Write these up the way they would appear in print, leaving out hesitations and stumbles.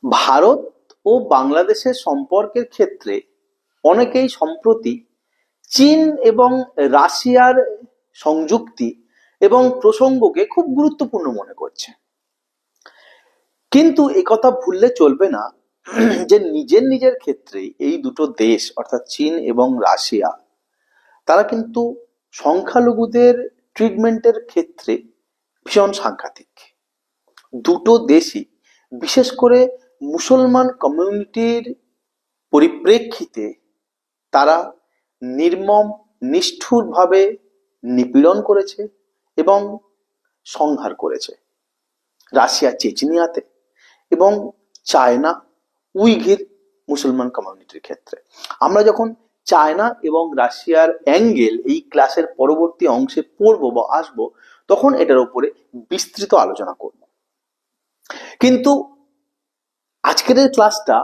ভারত ও বাংলাদেশের সম্পর্কের ক্ষেত্রে অনেকেই সম্প্রতি চীন এবং রাশিয়ার সংযুক্তি এবং প্রসঙ্গকে খুব গুরুত্বপূর্ণ মনে করছে। কিন্তু একথা ভুললে চলবে না যে নিজের নিজের ক্ষেত্রে এই দুটো দেশ অর্থাৎ চীন এবং রাশিয়া তারা কিন্তু সংখ্যালঘুদের ট্রিটমেন্টের ক্ষেত্রে ভীষণ সাংঘাতিক। দুটো দেশই বিশেষ করে মুসলমান কমিউনিটির পরিপ্রেক্ষিতে তারা নির্মম নিষ্ঠুরভাবে নিপীড়ন করেছে এবং সংহার করেছে। রাশিয়া চেচনিয়াতে এবং চায়না উইঘুর মুসলমান কমিউনিটির ক্ষেত্রে। আমরা যখন চায়না এবং রাশিয়ার অ্যাঙ্গেল এই ক্লাসের পরবর্তী অংশে পড়বো বা আসবো, তখন এটার উপরে বিস্তৃত আলোচনা করব। কিন্তু আজকের ক্লাসটা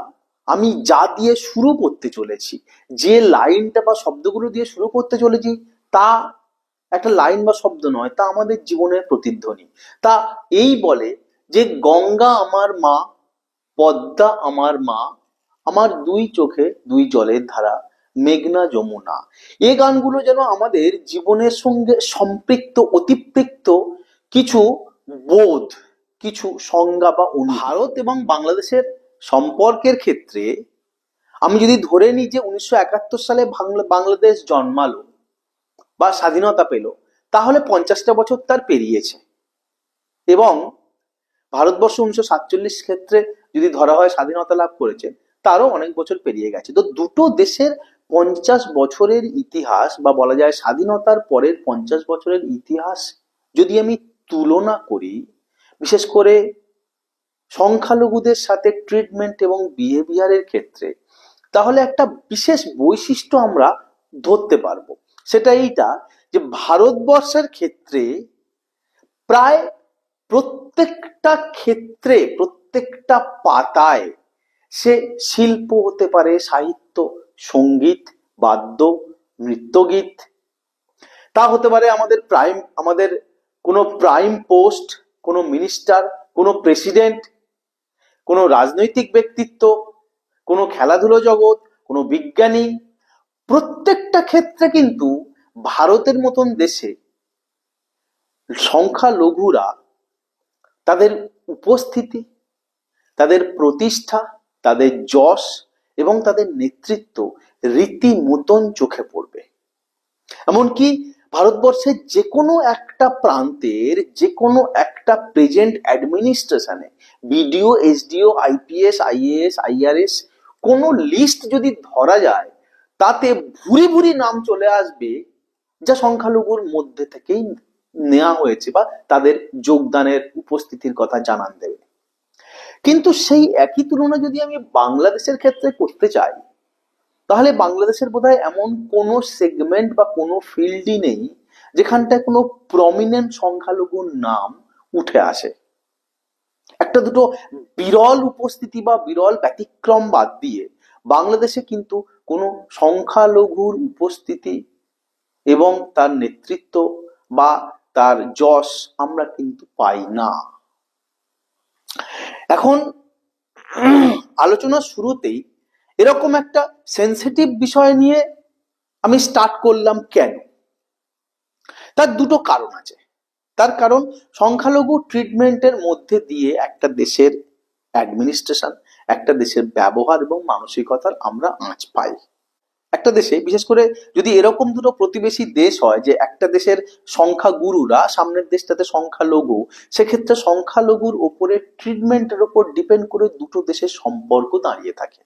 আমি যা দিয়ে শুরু করতে চলেছি, যে লাইনটা বা শব্দগুলো দিয়ে শুরু করতে চলেছি, তা একটা লাইন বা শব্দ নয়, তা আমাদের জীবনের প্রতিধ্বনি। তা এই বলে যে গঙ্গা আমার মা, পদ্মা আমার মা, আমার দুই চোখে দুই জলের ধারা, মেঘনা যমুনা। এই গানগুলো যেন আমাদের জীবনের সঙ্গে সম্পৃক্ত অতিপৃক্ত কিছু বোধ, কিছু সংজ্ঞা বা ভারত এবং বাংলাদেশের সম্পর্কের ক্ষেত্রে আমি যদি ধরে নিই যে 1971 সালে বাংলাদেশ জন্মালো বা স্বাধীনতা পেল, তাহলে 50টা বছর তার পেরিয়েছে। এবং ভারতবর্ষ 1947 ক্ষেত্রে যদি ধরা হয় স্বাধীনতা লাভ করেছে, তারও অনেক বছর পেরিয়ে গেছে। তো দুটো দেশের 50 বছরের ইতিহাস বা বলা যায় স্বাধীনতার পরের 50 বছরের ইতিহাস যদি আমি তুলনা করি, বিশেষ করে সংখ্যালঘুদের সাথে ট্রিটমেন্ট এবং বিহেভিয়ারের ক্ষেত্রে, তাহলে একটা বিশেষ বৈশিষ্ট্য আমরা ধরতে পারবো। সেটা এইটা যে ভারতবর্ষের ক্ষেত্রে প্রায় প্রত্যেকটা ক্ষেত্রে, প্রত্যেকটা পাতায়, সে শিল্প হতে পারে, সাহিত্য, সঙ্গীত, বাদ্য, নৃত্যগীত, তা হতে পারে আমাদের কোনো প্রাইম পোস্ট, কোনো মিনিস্টার, কোনো প্রেসিডেন্ট, কোনো রাজনৈতিক ব্যক্তিত্ব, কোনো খেলাধুলো জগৎ, কোনো বিজ্ঞানী, প্রত্যেকটা ক্ষেত্রে কিন্তু ভারতের মতন দেশে সংখ্যালঘুরা তাদের উপস্থিতি, তাদের প্রতিষ্ঠা, তাদের যশ এবং তাদের নেতৃত্ব রীতিমতন চোখে পড়বে। এমনকি ভারতবর্ষের যে কোনো একটা প্রান্তের যে কোনো একটা প্রেজেন্ট অ্যাডমিনিস্ট্রেশনে BDO, SDO, IPS, IAS, IRS কোনো লিস্ট যদি ধরা যায়, তাতে ভুরি ভুরি নাম চলে আসবে যা সংখ্যালঘুর মধ্যে থেকেই নেওয়া হয়েছে বা তাদের যোগদানের উপস্থিতির কথা জানান দেবে। কিন্তু সেই একই তুলনা যদি আমি বাংলাদেশের ক্ষেত্রে করতে চাই, তাহলে বাংলাদেশের বোধহয় এমন কোনো সেগমেন্ট বা কোনো ফিল্ডই নেই যেখানটায় কোনো প্রমিনেন্ট সংখ্যালঘুর নাম উঠে আসে। একটা দুটো বিরল উপস্থিতি বা বিরল ব্যতিক্রম বাদ দিয়ে বাংলাদেশে কিন্তু কোনো সংখ্যালঘুর উপস্থিতি এবং তার নেতৃত্ব বা তার যশ আমরা কিন্তু পাই না। এখন আলোচনার শুরুতেই এরকম একটা সেন্সিটিভ বিষয় নিয়ে আমি স্টার্ট করলাম কেন? তার দুটো কারণ আছে। তার কারণ সংখ্যালঘু ট্রিটমেন্টের মধ্যে দিয়ে একটা দেশের অ্যাডমিনিস্ট্রেশন, একটা দেশের ব্যবহার এবং মানসিকতার আমরা আঁচ পাই। একটা দেশে বিশেষ করে যদি এরকম দুটো প্রতিবেশী দেশ হয় যে একটা দেশের সংখ্যাগুরুরা, সামনের দেশটাতে সংখ্যালঘু, সেক্ষেত্রে সংখ্যালঘুর ওপরে ট্রিটমেন্টের ওপর ডিপেন্ড করে দুটো দেশের সম্পর্ক দাঁড়িয়ে থাকে।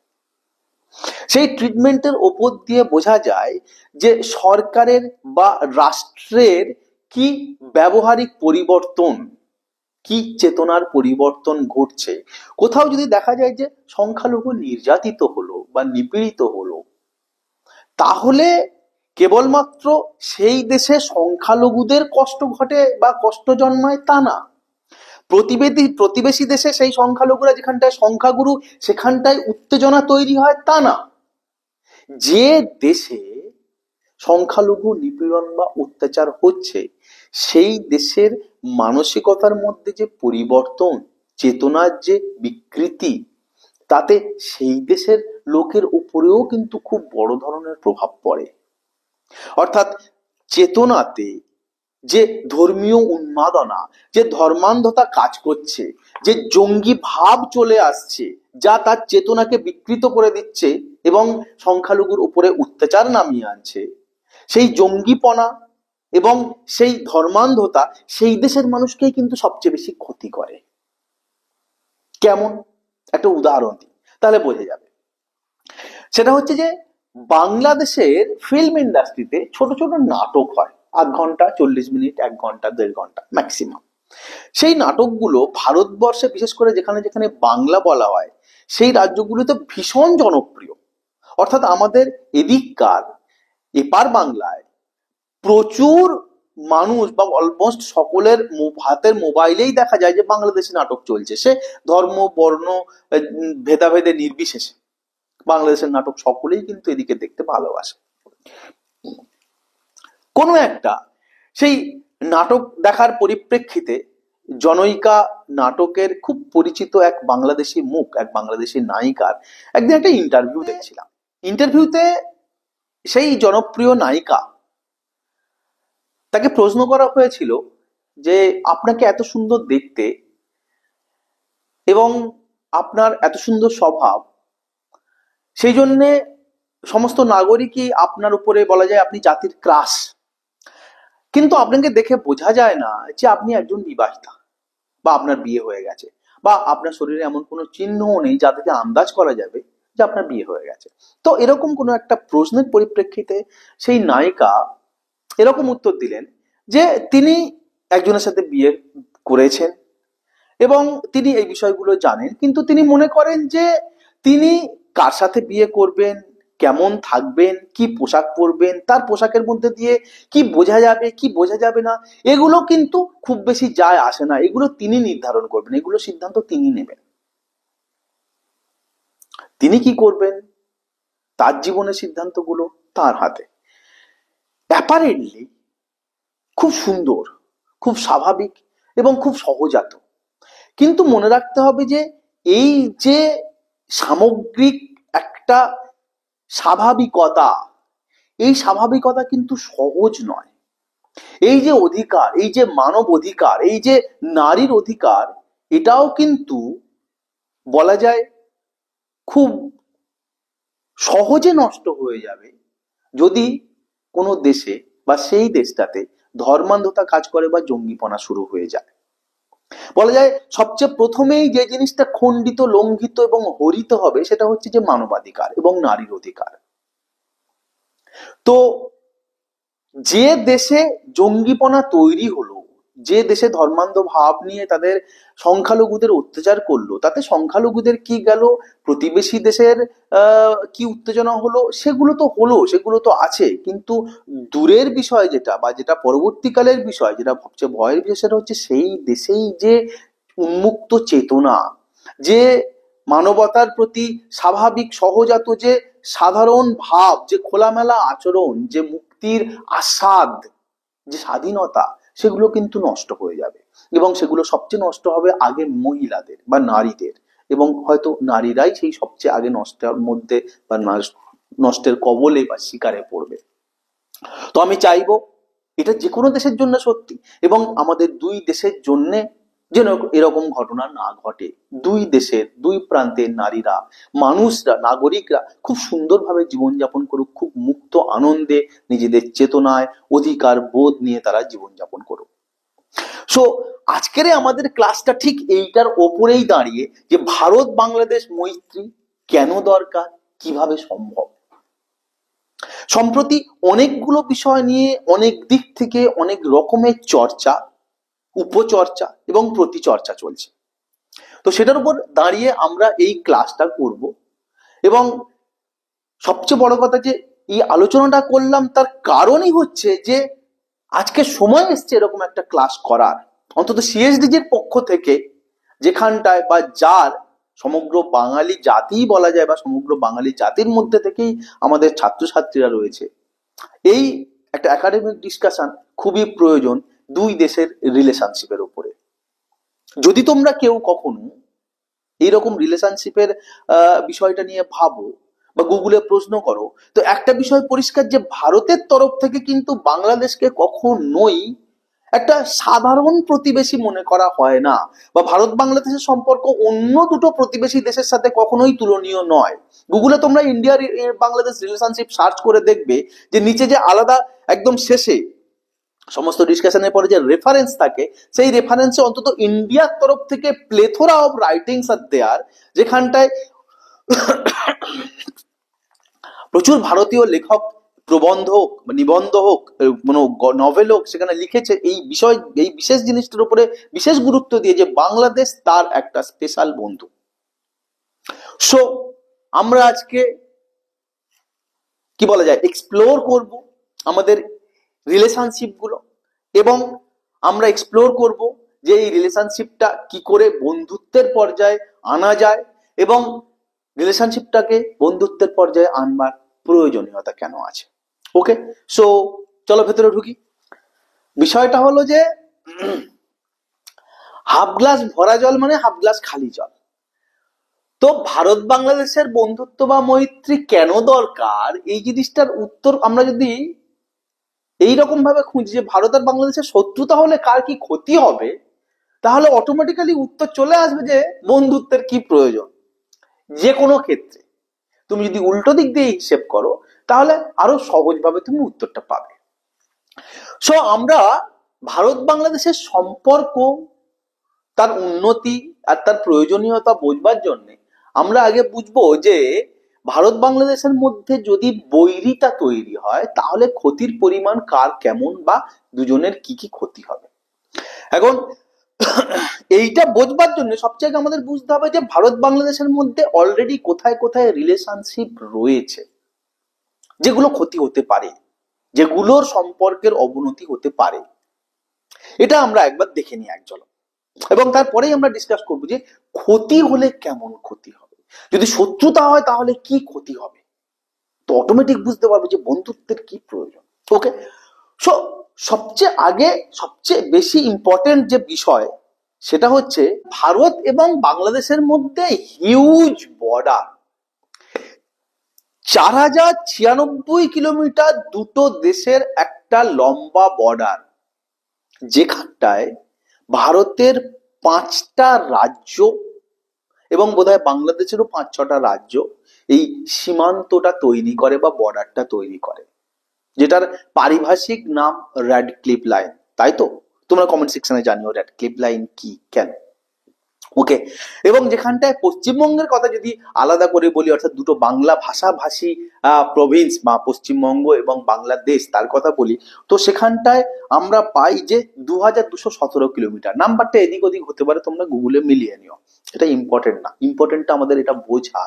সেই ট্রিটমেন্টের ওপর দিয়ে বোঝা যায় যে সরকারের বা রাষ্ট্রের কি ব্যবহারিক পরিবর্তন, কি চেতনার পরিবর্তন ঘটছে। কোথাও যদি দেখা যায় যে সংখ্যালঘু নির্যাতিত হলো বা নিপীড়িত হলো, তাহলে কেবলমাত্র সেই দেশে সংখ্যালঘুদের কষ্ট ঘটে বা কষ্ট জন্মায় তা না, প্রতিবেশী দেশে সেই সংখ্যালঘুরা যেখানটায় সংখ্যাগুরু সেখানটায় উত্তেজনা তৈরি হয় তা না। যে দেশে সংখ্যালঘু নিপীড়ন বা অত্যাচার হচ্ছে, সেই দেশের মানসিকতার মধ্যে যে পরিবর্তন, চেতনার যে বিকৃতি, তাতে সেই দেশের লোকের উপরেও কিন্তু খুব বড় ধরনের প্রভাব পড়ে। অর্থাৎ চেতনাতে যে ধর্মীয় উন্মাদনা, যে ধর্মান্ধতা কাজ করছে, যে জঙ্গি ভাব চলে আসছে, যা তার চেতনাকে বিকৃত করে দিচ্ছে এবং সংখ্যালঘুর উপরে অত্যাচার নামিয়ে আনছে, সেই জঙ্গিপনা এবং সেই ধর্মান্ধতা সেই দেশের মানুষকেই কিন্তু সবচেয়ে বেশি ক্ষতি করে। কেমন? একটা উদাহরণ দিই, তাহলে বোঝা যাবে। সেটা হচ্ছে যে বাংলাদেশের ফিল্ম ইন্ডাস্ট্রিতে ছোট ছোট নাটক হয়, 8 ঘন্টা, 40 মিনিট, 1 ঘন্টা, 1.5 ঘন্টা ম্যাক্সিমাম। সেই নাটকগুলো ভারতবর্ষে, বিশেষ করে যেখানে যেখানে বাংলা বলা হয়, সেই রাজ্যগুলোতে ভীষণ জনপ্রিয়। অর্থাৎ আমাদের এদিককার এপার বাংলায় প্রচুর মানুষ বা অলমোস্ট সকলের হাতের মোবাইলেই দেখা যায় যে বাংলাদেশি নাটক চলছে। সে ধর্ম, বর্ণ, ভেদাভেদে নির্বিশেষে বাংলাদেশের নাটক সকলেই কিন্তু এদিকে দেখতে ভালোবাসে। কোনো একটা সেই নাটক দেখার পরিপ্রেক্ষিতে জনৈকা নাটকের খুব পরিচিত এক বাংলাদেশি মুখ, এক বাংলাদেশি নায়িকার একদিন একটা ইন্টারভিউ দেখছিলাম। ইন্টারভিউতে সেই জনপ্রিয় নায়িকা, তাকে প্রশ্ন করা হয়েছিল যে আপনাকে এত সুন্দর দেখতে এবং আপনার এত সুন্দর স্বভাব, সেই জন্যে সমস্ত নাগরিকই আপনার উপরে বলা যায় আপনি জাতির ক্রাশ, কিন্তু আপনাকে দেখে বোঝা যায় না যে আপনি একজন বিবাহিতা বা আপনার বিয়ে হয়ে গেছে, বা আপনার শরীরে এমন কোনো চিহ্নও নেই যা থেকে আন্দাজ করা যাবে যে আপনার বিয়ে হয়ে গেছে। তো এরকম কোনো একটা প্রশ্নের পরিপ্রেক্ষিতে সেই নায়িকা এরকম উত্তর দিলেন যে তিনি একজনের সাথে বিয়ে করেছেন এবং তিনি এই বিষয়গুলো জানেন, কিন্তু তিনি মনে করেন যে তিনি কার সাথে বিয়ে করবেন, কেমন থাকবেন, কি পোশাক পরবেন, তার পোশাকের মধ্যে দিয়ে কি বোঝা যাবে কি বোঝা যাবে না, এগুলো কিন্তু খুব বেশি যায় আসে না। এগুলো তিনি নির্ধারণ করবেন, এগুলো সিদ্ধান্ত তিনি নেবেন। তিনি কি করবেন, তার জীবনের সিদ্ধান্তগুলো তার হাতে। অ্যাপারেন্টলি খুব সুন্দর, খুব স্বাভাবিক এবং খুব সহজাত। কিন্তু মনে রাখতে হবে যে এই যে সামগ্রিক একটা স্বাভাবিকতা, এই স্বাভাবিকতা কিন্তু সহজ নয়। এই যে অধিকার, এই যে মানব অধিকার, এই যে নারীর অধিকার, এটাও কিন্তু বলা যায় খুব সহজে নষ্ট হয়ে যাবে যদি কোনো দেশে বা সেই দেশটাতে ধর্মান্ধতা কাজ করে বা জঙ্গিপনা শুরু হয়ে যায়। বলা যায় সবচেয়ে প্রথমেই যে জিনিসটা খণ্ডিত, লঙ্ঘিত এবং হরিত হবে সেটা হচ্ছে যে মানবাধিকার এবং নারীর অধিকার। তো যে দেশে জঙ্গিপনা তৈরি হলো, যে দেশে ধর্মান্ধ ভাব নিয়ে তাদের সংখ্যালঘুদের অত্যাচার করলো, তাতে সংখ্যালঘুদের কি গেল, প্রতিবেশী দেশের কি উত্তেজনা হলো, সেগুলো তো হলো, সেগুলো তো আছে। কিন্তু দূরের বিষয় যেটা, বা যেটা পরবর্তীকালের বিষয়, যেটা সবচেয়ে ভয়ের বিষয়, সেটা হচ্ছে সেই দেশেই যে উন্মুক্ত চেতনা, যে মানবতার প্রতি স্বাভাবিক সহজাত যে সাধারণ ভাব, যে খোলামেলা আচরণ, যে মুক্তির আস্বাদ, যে স্বাধীনতা, সেগুলো কিন্তু নষ্ট হয়ে যাবে। এবং সেগুলো সবচেয়ে নষ্ট হবে আগে মহিলাদের বা নারীদের, এবং হয়তো নারীরাই সেই সবচেয়ে আগে নষ্টের মধ্যে বা নষ্টের কবলে বা শিকারে পড়বে। তো আমি চাইবো এটা যে কোনো দেশের জন্য সত্যি, এবং আমাদের দুই দেশের জন্য যেন এরকম ঘটনা না ঘটে। দুই দেশের দুই প্রান্তের নারীরা, মানুষরা, নাগরিকরা খুব সুন্দরভাবে জীবনযাপন করুক, খুব মুক্ত আনন্দে নিজেদের চেতনায় অধিকার বোধ নিয়ে তারা জীবনযাপন করুক। সো আজকের আমাদের ক্লাসটা ঠিক এইটার ওপরেই দাঁড়িয়ে যে ভারত বাংলাদেশ মৈত্রী কেন দরকার, কিভাবে সম্ভব। সম্প্রতি অনেকগুলো বিষয় নিয়ে অনেক দিক থেকে অনেক রকমের চর্চা, উপচর্চা এবং প্রতিচর্চা চলছে। তো সেটার উপর দাঁড়িয়ে আমরা এই ক্লাসটা করব, এবং সবচেয়ে বড় কথা যে এই আলোচনাটা করলাম তার কারণই হচ্ছে যে আজকে সময় এসছে এরকম একটা ক্লাস করার, অন্তত সিএসডিজির পক্ষ থেকে, যেখানটায় বা যার সমগ্র বাঙালি জাতি বলা যায়, বা সমগ্র বাঙালি জাতির মধ্যে থেকেই আমাদের ছাত্রছাত্রীরা রয়েছে। এই একটা একাডেমিক ডিসকাশন খুবই প্রয়োজন দুই দেশের রিলেশনশিপের উপরে। যদি তোমরা কেউ কখনো এইরকম রিলেশনশিপের বিষয়টা নিয়ে ভাবো বা গুগলে প্রশ্ন করো, তো একটা বিষয় পরিষ্কার যে ভারতের তরফ থেকে কিন্তু বাংলাদেশকে কখনোই একটা সাধারণ প্রতিবেশী মনে করা হয় না, বা ভারত বাংলাদেশের সম্পর্ক অন্য দুটো প্রতিবেশী দেশের সাথে কখনোই তুলনীয় নয়। গুগলে তোমরা ইন্ডিয়ার বাংলাদেশ রিলেশনশিপ সার্চ করে দেখবে যে নিচে যে আলাদা একদম শেষে সমস্ত ডিসকাশনের পরে যে রেফারেন্স থাকে, সেই রেফারেন্সে অন্তত ইন্ডিয়ার তরফ থেকে প্লেথোরা অফ রাইটিংস আর দেয়ার, যেখানটায় প্রচুর ভারতীয় লেখক প্রবন্ধ হোক, নিবন্ধ হোক, কোনো নভেল হোক, সেখানে লিখেছে এই বিষয়, এই বিশেষ জিনিসটার উপরে বিশেষ গুরুত্ব দিয়ে যে বাংলাদেশ তার একটা স্পেশাল বন্ধু। সো আমরা আজকে কি বলা যায় এক্সপ্লোর করব আমাদের রিলেশনশিপ গুলো, এবং আমরা এক্সপ্লোর করব যে এই রিলেশনশিপটা কি করে বন্ধুত্বের পর্যায়ে আনা যায়, এবং রিলেশনশিপটাকে বন্ধুত্বের পর্যায়ে আনবার প্রয়োজনীয়তা কেন আছে। ওকে, সো চলো ভেতরে ঢুকি। বিষয়টা হলো যে হাফ গ্লাস ভরা জল মানে হাফ গ্লাস খালি জল। তো ভারত বাংলাদেশের বন্ধুত্ব বা মৈত্রী কেন দরকার, এই জিনিসটার উত্তর আমরা যদি এইরকম ভাবে খুঁজি যে ভারত আর বাংলাদেশের শত্রুতা হলে কার কি ক্ষতি হবে, তাহলে অটোমেটিক্যালি উত্তর চলে আসবে যে বন্ধুত্বের কি প্রয়োজন। যে কোনো ক্ষেত্রে তুমি যদি উল্টো দিক দিয়ে হিসেব করো তাহলে আরো সহজভাবে তুমি উত্তরটা পাবে। সো আমরা ভারত বাংলাদেশের সম্পর্ক, তার উন্নতি আর তার প্রয়োজনীয়তা বোঝবার জন্য আমরা আগে বুঝবো যে ভারত বাংলাদেশের মধ্যে যদি বৈরিতা তৈরি হয় তাহলে ক্ষতির পরিমাণ কার কেমন, বা দুজনের কি কি ক্ষতি হবে। এখন এইটা বোঝবার জন্য সবচেয়ে আগে আমাদের বুঝতে হবে যে ভারত বাংলাদেশের মধ্যে অলরেডি কোথায় কোথায় রিলেশনশিপ রয়েছে যেগুলো ক্ষতি হতে পারে, যেগুলোর সম্পর্কের অবনতি হতে পারে। এটা আমরা একবার দেখে নিই এক ঝলক, এবং তারপরেই আমরা ডিসকাস করবো যে ক্ষতি হলে কেমন ক্ষতি হবে, যদি শত্রুতা হয় তাহলে কি ক্ষতি হবে, তো অটোমেটিক বুঝতে পারবো যে বন্ধুত্বের কি প্রয়োজন। ওকে, সো সবচেয়ে আগে সবচেয়ে বেশি ইম্পর্টেন্ট যে বিষয় সেটা হচ্ছে ভারত এবং বাংলাদেশের মধ্যে হিউজ বর্ডার, 4096 কিলোমিটার দুটো দেশের একটা লম্বা বর্ডার, যেখানটায় ভারতের 5টা রাজ্য এবং বোধহয় বাংলাদেশেরও 5-6টা রাজ্য এই সীমান্তটা তৈরি করে বা বর্ডারটা তৈরি করে, যেটার পারিভাষিক নাম র্যাডক্লিফ লাইন। তাই তো? তোমরা কমেন্ট সেকশনে জানিও র্যাডক্লিফ লাইন কি, কেন। ওকে, এবং যেখানটায় পশ্চিমবঙ্গের কথা যদি আলাদা করে বলি, অর্থাৎ দুটো বাংলা ভাষাভাষী প্রভিন্স বা পশ্চিমবঙ্গ এবং বাংলাদেশ তার কথা বলি, তো সেখানটায় আমরা পাই যে 2217 কিলোমিটার। নাম্বারটা এদিক ওদিক হতে পারে, তোমরা গুগলে মিলিয়ে নিও, এটা ইম্পর্টেন্ট না। ইম্পর্টেন্টটা আমাদের এটা বোঝা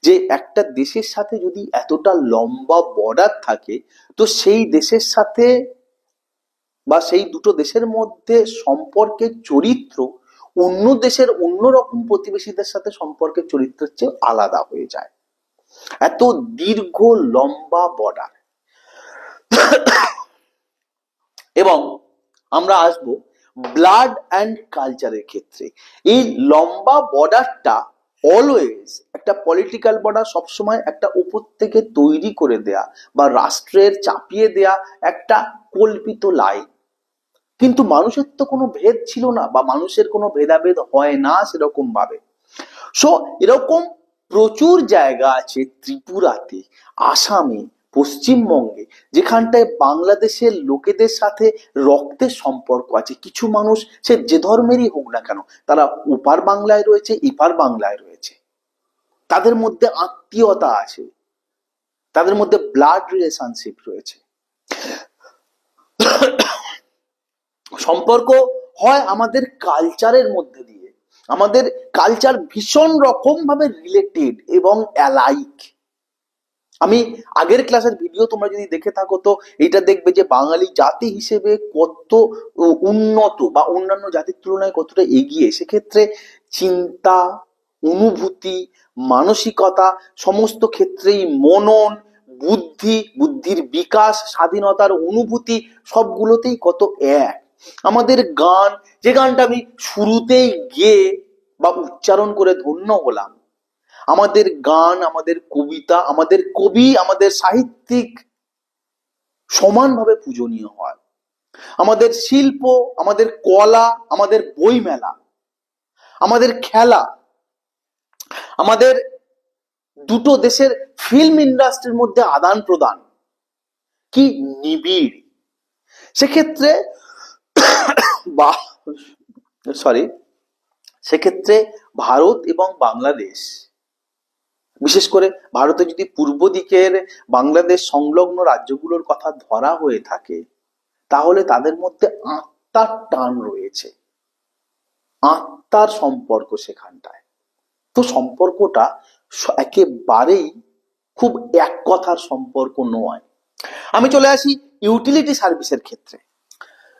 যে একটা দেশের সাথে যদি এতটা লম্বা বর্ডার থাকে, তো সেই দেশের সাথে বা সেই দুটো দেশের মধ্যে সম্পর্কের চরিত্র অন্য দেশের অন্যরকম প্রতিবেশীদের সাথে সম্পর্কের চরিত্রের চেয়ে আলাদা হয়ে যায়। এত দীর্ঘ লম্বা বর্ডার। এবং আমরা আসব ব্লাড অ্যান্ড কালচারের ক্ষেত্রে। এই লম্বা বর্ডারটা অলওয়েজ একটা পলিটিক্যাল বর্ডার, সবসময় একটা উপর থেকে তৈরি করে দেয়া বা রাষ্ট্রের চাপিয়ে দেয়া একটা কল্পিত লাইন। কিন্তু মানুষের তো কোনো ভেদ ছিল না, বা মানুষের কোনো ভেদাভেদ হয় না সেরকম ভাবে। সো এরকম প্রচুর জায়গা আছে ত্রিপুরাতে, আসামে, পশ্চিমবঙ্গে, যেখানটায় বাংলাদেশের লোকেদের সাথে রক্তের সম্পর্ক আছে। কিছু মানুষ সে যে ধর্মেরই হোক না কেন, তারা ওপার বাংলায় রয়েছে, এপার বাংলায় রয়েছে, তাদের মধ্যে আত্মীয়তা আছে, তাদের মধ্যে ব্লাড রিলেশনশিপ রয়েছে। সম্পর্ক হয় আমাদের কালচারের মধ্যে দিয়ে, আমাদের কালচার ভীষণ রকম ভাবে রিলেটেড এবং অ্যালাইক। আমি আগের ক্লাসের ভিডিও তোমরা যদি দেখে থাকো তো এটা দেখবে যে বাঙালি জাতি হিসেবে কত উন্নত বা অন্যান্য জাতির তুলনায় কতটা এগিয়ে। সেক্ষেত্রে চিন্তা, অনুভূতি, মানসিকতা সমস্ত ক্ষেত্রেই মনন, বুদ্ধির বিকাশ, স্বাধীনতার অনুভূতি সবগুলোতেই কত এক। আমাদের গান, যে গানটা আমি শুরুতেই গেয়ে বা উচ্চারণ করে ধন্য হলাম। আমাদের গান, আমাদের কবিতা, আমাদের কবি, আমাদের সাহিত্যিক সমানভাবে পূজনীয় হয়। আমাদের শিল্প, আমাদের কলা, আমাদের বইমেলা, আমাদের খেলা, আমাদের দুটো দেশের ফিল্ম ইন্ডাস্ট্রির মধ্যে আদান প্রদান কি নিবিড়। সেক্ষেত্রে সেক্ষেত্রে ভারত এবং বাংলাদেশ, বিশেষ করে ভারতে যদি পূর্ব দিকের বাংলাদেশ সংলগ্ন রাজ্যগুলোর কথা ধরা হয়ে থাকে, তাহলে তাদের মধ্যে আত্মার টান রয়েছে, আত্মার সম্পর্ক সেখানটায়। তো সম্পর্কটা একেবারেই খুব এক কথার সম্পর্ক নয়। আমি চলে আসি ইউটিলিটি সার্ভিসের ক্ষেত্রে।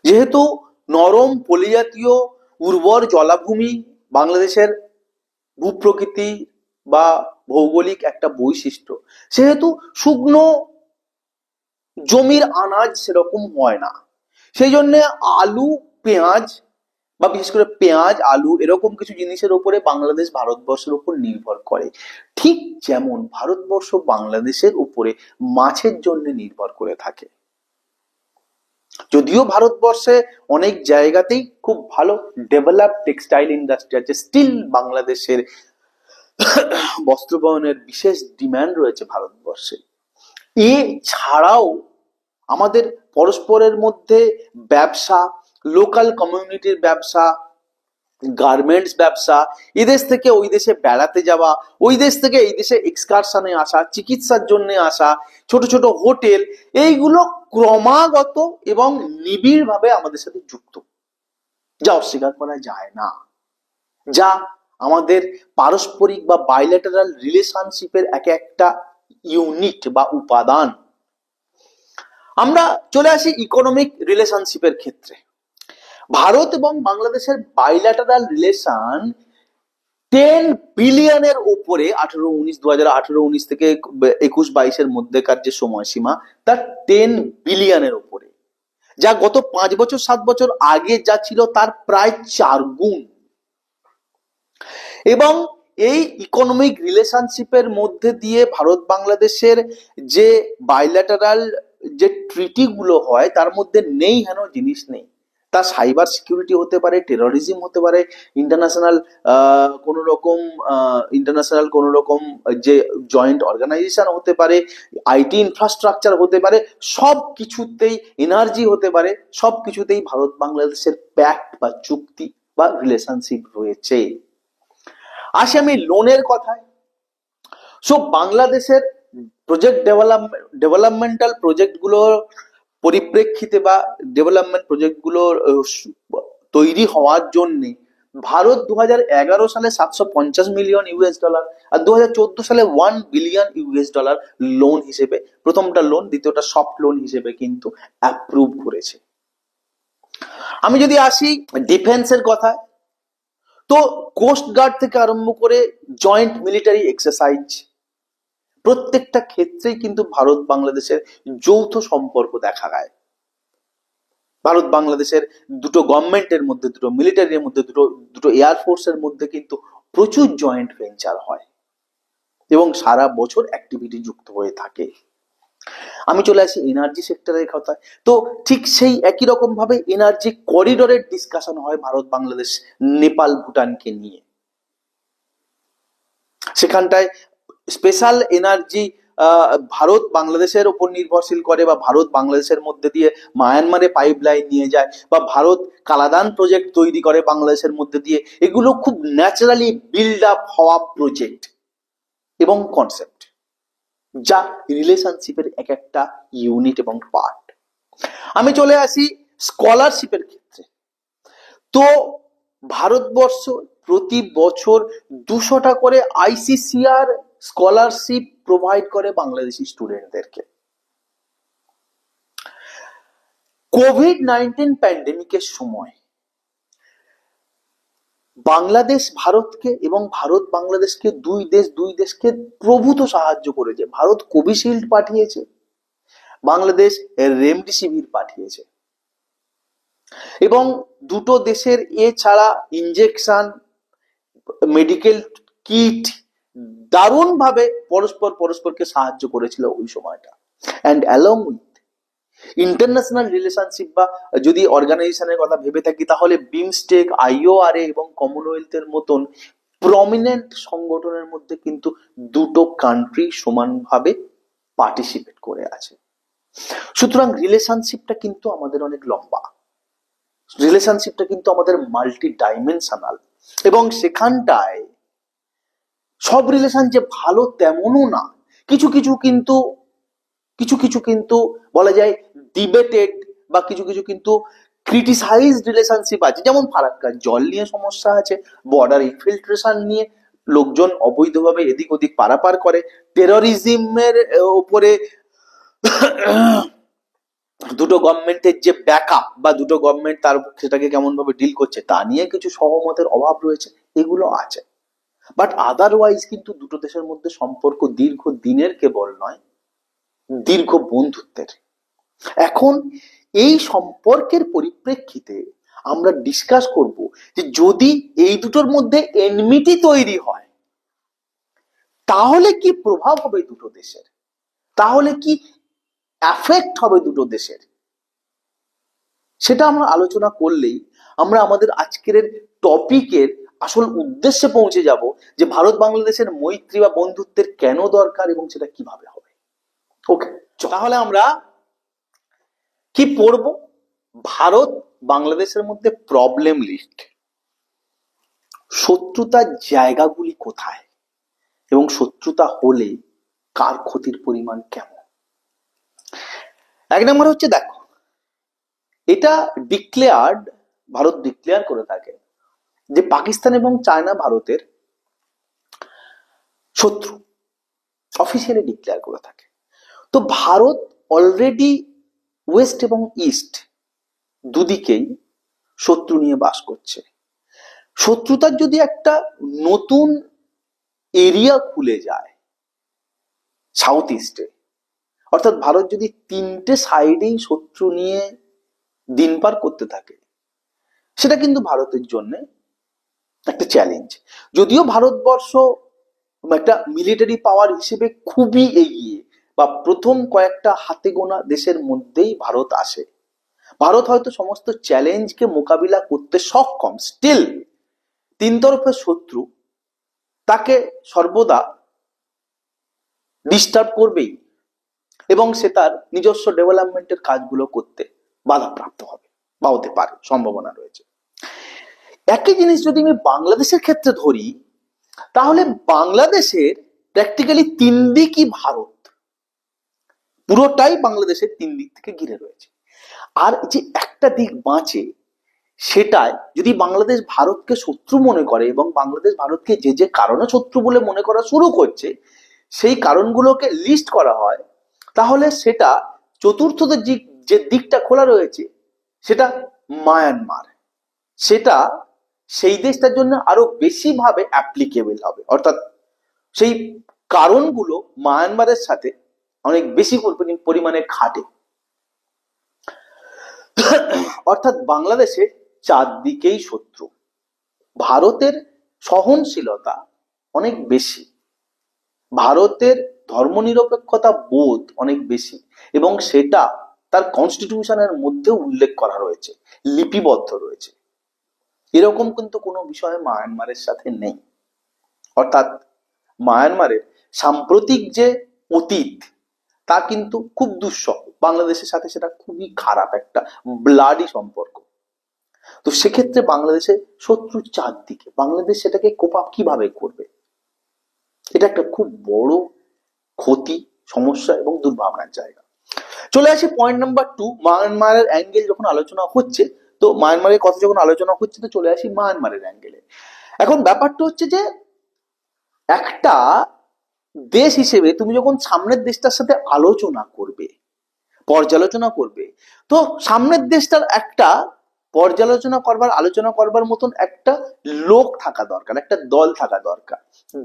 যেহেতু নরম পলিজাতীয় উর্বর জলাভূমি বাংলাদেশের ভূপ্রকৃতি বা ভৌগোলিক একটা বৈশিষ্ট্য, সেহেতু শুকনো জমির আনাজ সেরকম হয় না। সেই জন্য আলু, পেঁয়াজ বা বিশেষ করে পেঁয়াজ, আলু এরকম কিছু জিনিসের উপরে বাংলাদেশ ভারতবর্ষের উপর নির্ভর করে। ঠিক যেমন ভারতবর্ষ বাংলাদেশের উপরে মাছের জন্য নির্ভর করে থাকে। যদিও ভারতবর্ষে অনেক জায়গাতেই খুব ভালো ডেভেলপ টেক্সটাইল ইন্ডাস্ট্রি আছে, স্টিল বাংলাদেশের বস্ত্র বয়নের বিশেষ ডিমান্ড রয়েছে ভারতবর্ষে। এছাড়াও আমাদের পরস্পরের মধ্যে ব্যবসা, লোকাল কমিউনিটির ব্যবসা, গার্মেন্টস ব্যবসা, এদেশ থেকে ওই দেশে বেড়াতে যাওয়া, ওই দেশ থেকে এই দেশে এক্সকারশনে আসা, চিকিৎসার জন্য আসা, ছোট ছোট হোটেল, এইগুলো ক্রমাগত এবং নিবিড় ভাবে আমাদের সাথে যুক্ত, যা অস্বীকার করা যায় না, যা আমাদের পারস্পরিক বা বাইলেটারাল রিলেশনশিপের এক একটা ইউনিট বা উপাদান। আমরা চলে আসি ইকোনমিক রিলেশনশিপের ক্ষেত্রে। ভারত এবং বাংলাদেশের বাইল্যাটারাল রিলেশন 10 বিলিয়নের উপরে 2018-19 থেকে 21-22 মধ্যেকার যে সময়সীমা, তার 10 বিলিয়নের উপরে, যা গত 5 বছর 7 বছর আগে যা ছিল তার প্রায় 4 গুণ। এবং এই ইকোনমিক রিলেশনশিপের মধ্যে দিয়ে ভারত বাংলাদেশের যে বাইল্যাটারাল যে ট্রিটি গুলো হয়, তার মধ্যে নেই হেন জিনিস নেই। তা সাইবার সিকিউরিটি হতে পারে, টেরোরিজম হতে পারে, ইন্টারন্যাশনাল কোন রকম যে জয়েন্ট অর্গানাইজেশন হতে পারে, আইটি ইনফ্রাস্ট্রাকচার হতে পারে, সব কিছুতেই, এনার্জি হতে পারে, সব কিছুতেই ভারত বাংলাদেশের প্যাক্ট বা চুক্তি বা রিলেশনশিপ রয়েছে। আসি আমি লোনের কথায়। সো বাংলাদেশের প্রজেক্ট ডেভেলপমেন্টাল প্রজেক্ট গুলোর পরিপ্রেক্ষিতে বা ডেভেলপমেন্ট প্রজেক্ট গুলোর তৈরি হওয়ার জন্য ভারত 2011 সালে $750 মিলিয়ন আর 2014 সালে $1 বিলিয়ন লোন হিসেবে, প্রথমটা লোন, দ্বিতীয়টা সফট লোন হিসেবে কিন্তু অ্যাপ্রুভ করেছে। আমি যদি আসি ডিফেন্সের কথায়, তো কোস্ট গার্ড থেকে আরম্ভ করে জয়েন্ট মিলিটারি এক্সারসাইজ, প্রত্যেকটা ক্ষেত্রেই কিন্তু ভারত বাংলাদেশের যৌথ সম্পর্ক দেখা যায়। ভারত বাংলাদেশের দুটো গভর্নমেন্টের মধ্যে, দুটো মিলিটারির মধ্যে, দুটো এয়ারফোর্সের মধ্যে কিন্তু প্রচুর জয়েন্ট ভেঞ্চার হয় এবং সারা বছর অ্যাক্টিভিটি যুক্ত হয়ে থাকে। আমি চলে আসি এনার্জি সেক্টরের কথায়। তো ঠিক সেই একই রকম ভাবে এনার্জি করিডোরের ডিসকাশন হয় ভারত বাংলাদেশ, নেপাল, ভুটানকে নিয়ে। সেখানটায় স্পেশাল এনার্জি ভারত বাংলাদেশের উপর নির্ভরশীল করে, বা ভারত বাংলাদেশের মধ্যে দিয়ে মায়ানমারে পাইপলাইন নিয়ে যায়, বা ভারত কালাদান প্রজেক্ট তৈরি করে বাংলাদেশের মধ্যে দিয়ে। এগুলো খুব ন্যাচারালি বিল্ড আপ হওয়া প্রজেক্ট এবং কনসেপ্ট, যা রিলেশনশিপের এক একটা ইউনিট এবং পার্ট। আমি চলে আসি স্কলারশিপের ক্ষেত্রে। তো ভারতবর্ষ প্রতি বছর 200টা করে আইসিসিআর স্কলারশিপ প্রোভাইড করে বাংলাদেশি স্টুডেন্টদেরকে। কোভিড-19 প্যান্ডেমিকের সময় বাংলাদেশ ভারতকে এবং ভারত বাংলাদেশকে, দুই দেশকে প্রভূত সাহায্য করেছে। ভারত কোভিশিল্ড পাঠিয়েছে, বাংলাদেশ রেমডেসিভির পাঠিয়েছে, এবং দুটো দেশের এছাড়া ইনজেকশন, মেডিকেল কিট দারুণ ভাবে পরস্পরকে সাহায্য করেছিল ওই সময়টা। And along with international relationship বা যদি অর্গানাইজেশনের কথা ভেবে থাকি তাহলে বিমস্টেক, IORA এবং কমনওয়েলথের মতন প্রমিনেন্ট সংগঠনের মধ্যে কিন্তু দুটো কান্ট্রি সমানভাবে পার্টিসিপেট করে আছে। সুতরাং রিলেশনশিপটা কিন্তু আমাদের অনেক লম্বা, রিলেশনশিপটা কিন্তু আমাদের মাল্টি ডাইমেনশনাল, এবং সেখানটায় সব রিলেশন যে ভালো তেমনও না, কিছু কিছু কিন্তু বলা যায় ডিবেটেড বা কিছু কিন্তু ক্রিটিসাইজড রিলেশনশিপ আছে। যেমন ফারাক্কা জল নিয়ে সমস্যা আছে, বর্ডার ইনফিল্ট্রেশন নিয়ে লোকজন অবৈধভাবে এদিক ওদিক পারাপার করে, টেরোরিজমের উপরে দুটো গভর্নমেন্টের যে ব্যাকআপ বা দুটো গভর্নমেন্ট তার সেটাকে কেমন ভাবে ডিল করছে তা নিয়ে কিছু সহমতের অভাব রয়েছে, এগুলো আছে। বাট আদারওয়াইজ কিন্তু দুটো দেশের মধ্যে সম্পর্ক দীর্ঘ দিনের কেবল নয়, দীর্ঘ বন্ধুত্বের। এখন এই সম্পর্কের পরিপ্রেক্ষিতে আমরা ডিসকাস করব যে যদি এই দুটোর মধ্যে এনমিটি তৈরি হয় তাহলে কি প্রভাব হবে দুটো দেশের, তাহলে কি এফেক্ট হবে দুটো দেশের, সেটা আমরা আলোচনা করলেই আমরা আমাদের আজকের টপিকের আসল উদ্দেশ্যে পৌঁছে যাব যে ভারত বাংলাদেশের মৈত্রী বা বন্ধুত্বের কেন দরকার এবং সেটা কিভাবে হবে। ওকে, তাহলে আমরা কি পড়ব? ভারত বাংলাদেশের মধ্যে প্রবলেম লিস্ট, শত্রুতার জায়গাগুলি কোথায় এবং শত্রুতা হলে কার ক্ষতির পরিমাণ কেমন। এক নম্বর হচ্ছে, দেখো এটা ডিক্লেয়ার্ড, ভারত ডিক্লেয়ার করে থাকে যে পাকিস্তান এবং চায়না ভারতের শত্রু, অফিসিয়ালি ডিক্লেয়ার করে থাকে। তো ভারত অলরেডি ওয়েস্ট এবং ইস্ট দুদিকেই শত্রু নিয়ে বাস করছে। শত্রুতার যদি একটা নতুন এরিয়া খুলে যায় সাউথ ইস্টে, অর্থাৎ ভারত যদি তিনটে সাইডেই শত্রু নিয়ে দিন পার করতে থাকে, সেটা কিন্তু ভারতের জন্য একটা চ্যালেঞ্জ। যদিও ভারতবর্ষ একটা মিলিটারি পাওয়ার হিসেবে খুবই এগিয়ে বা প্রথম কয়েকটা হাতে গোনা দেশের মধ্যেই ভারত আসে, ভারত হয়তো সমস্ত চ্যালেঞ্জকে মোকাবিলা করতে সক্ষম, স্টিল তিন তরফের শত্রু তাকে সর্বদা ডিস্টার্ব করবেই এবং সে তার নিজস্ব ডেভেলপমেন্টের কাজগুলো করতে বাধাপ্রাপ্ত হবে বা হতে পারে, সম্ভাবনা রয়েছে। একই জিনিস যদি আমি বাংলাদেশের ক্ষেত্রে ধরি তাহলে বাংলাদেশের প্র্যাকটিক্যালি তিন দিকই ভারত, পুরোটাই বাংলাদেশের তিন দিক থেকে ঘিরে রয়েছে। আর যে একটা দিক বাঁচে সেটাই যদি বাংলাদেশ ভারতকে শত্রু মনে করে এবং বাংলাদেশ ভারতকে যে যে কারণে শত্রু বলে মনে করা শুরু করছে সেই কারণগুলোকে লিস্ট করা হয়, তাহলে সেটা চতুর্থ যে দিকটা খোলা রয়েছে সেটা মায়ানমার, সেটা সেই দেশটার জন্য আরো বেশি ভাবে অ্যাপ্লিকেবল হবে। অর্থাৎ সেই কারণগুলো মায়ানমারের সাথে অনেক বেশি পরিমাণে খাটে। অর্থাৎ বাংলাদেশের চারদিকেই শত্রু, ভারতের সহনশীলতা অনেক বেশি, ভারতের ধর্মনিরপেক্ষতা বোধ অনেক বেশি এবং সেটা তার কনস্টিটিউশনের মধ্যে উল্লেখ করা রয়েছে, লিপিবদ্ধ রয়েছে। এরকম কিন্তু কোনো বিষয় মায়ানমারের সাথে নেই। অর্থাৎ মায়ানমারের সাম্প্রতিক যে অতীত তা কিন্তু খুব দুঃসহ, বাংলাদেশের সাথে সেটা খুবই খারাপ একটা ব্লাডি সম্পর্ক। তো সেক্ষেত্রে বাংলাদেশের শত্রু চারদিকে, বাংলাদেশ সেটাকে কোপ আপ কিভাবে করবে, এটা একটা খুব বড় ক্ষতি, সমস্যা এবং দুর্ভাবনার জায়গা। চলে আসি পয়েন্ট নাম্বার 2, মায়ানমারের অ্যাঙ্গেল যখন আলোচনা হচ্ছে, তো মায়ানমারের কথা যখন আলোচনা হচ্ছে তো চলে আসি মায়ানমারের অ্যাঙ্গেলে। এখন ব্যাপারটা হচ্ছে যে একটা দেশ হিসেবে তুমি যখন সামনের দেশটার সাথে আলোচনা করবে, পর্যালোচনা করবে, তো সামনের দেশটার একটা পর্যালোচনা করবার, আলোচনা করবার মতন একটা লোক থাকা দরকার, একটা দল থাকা দরকার,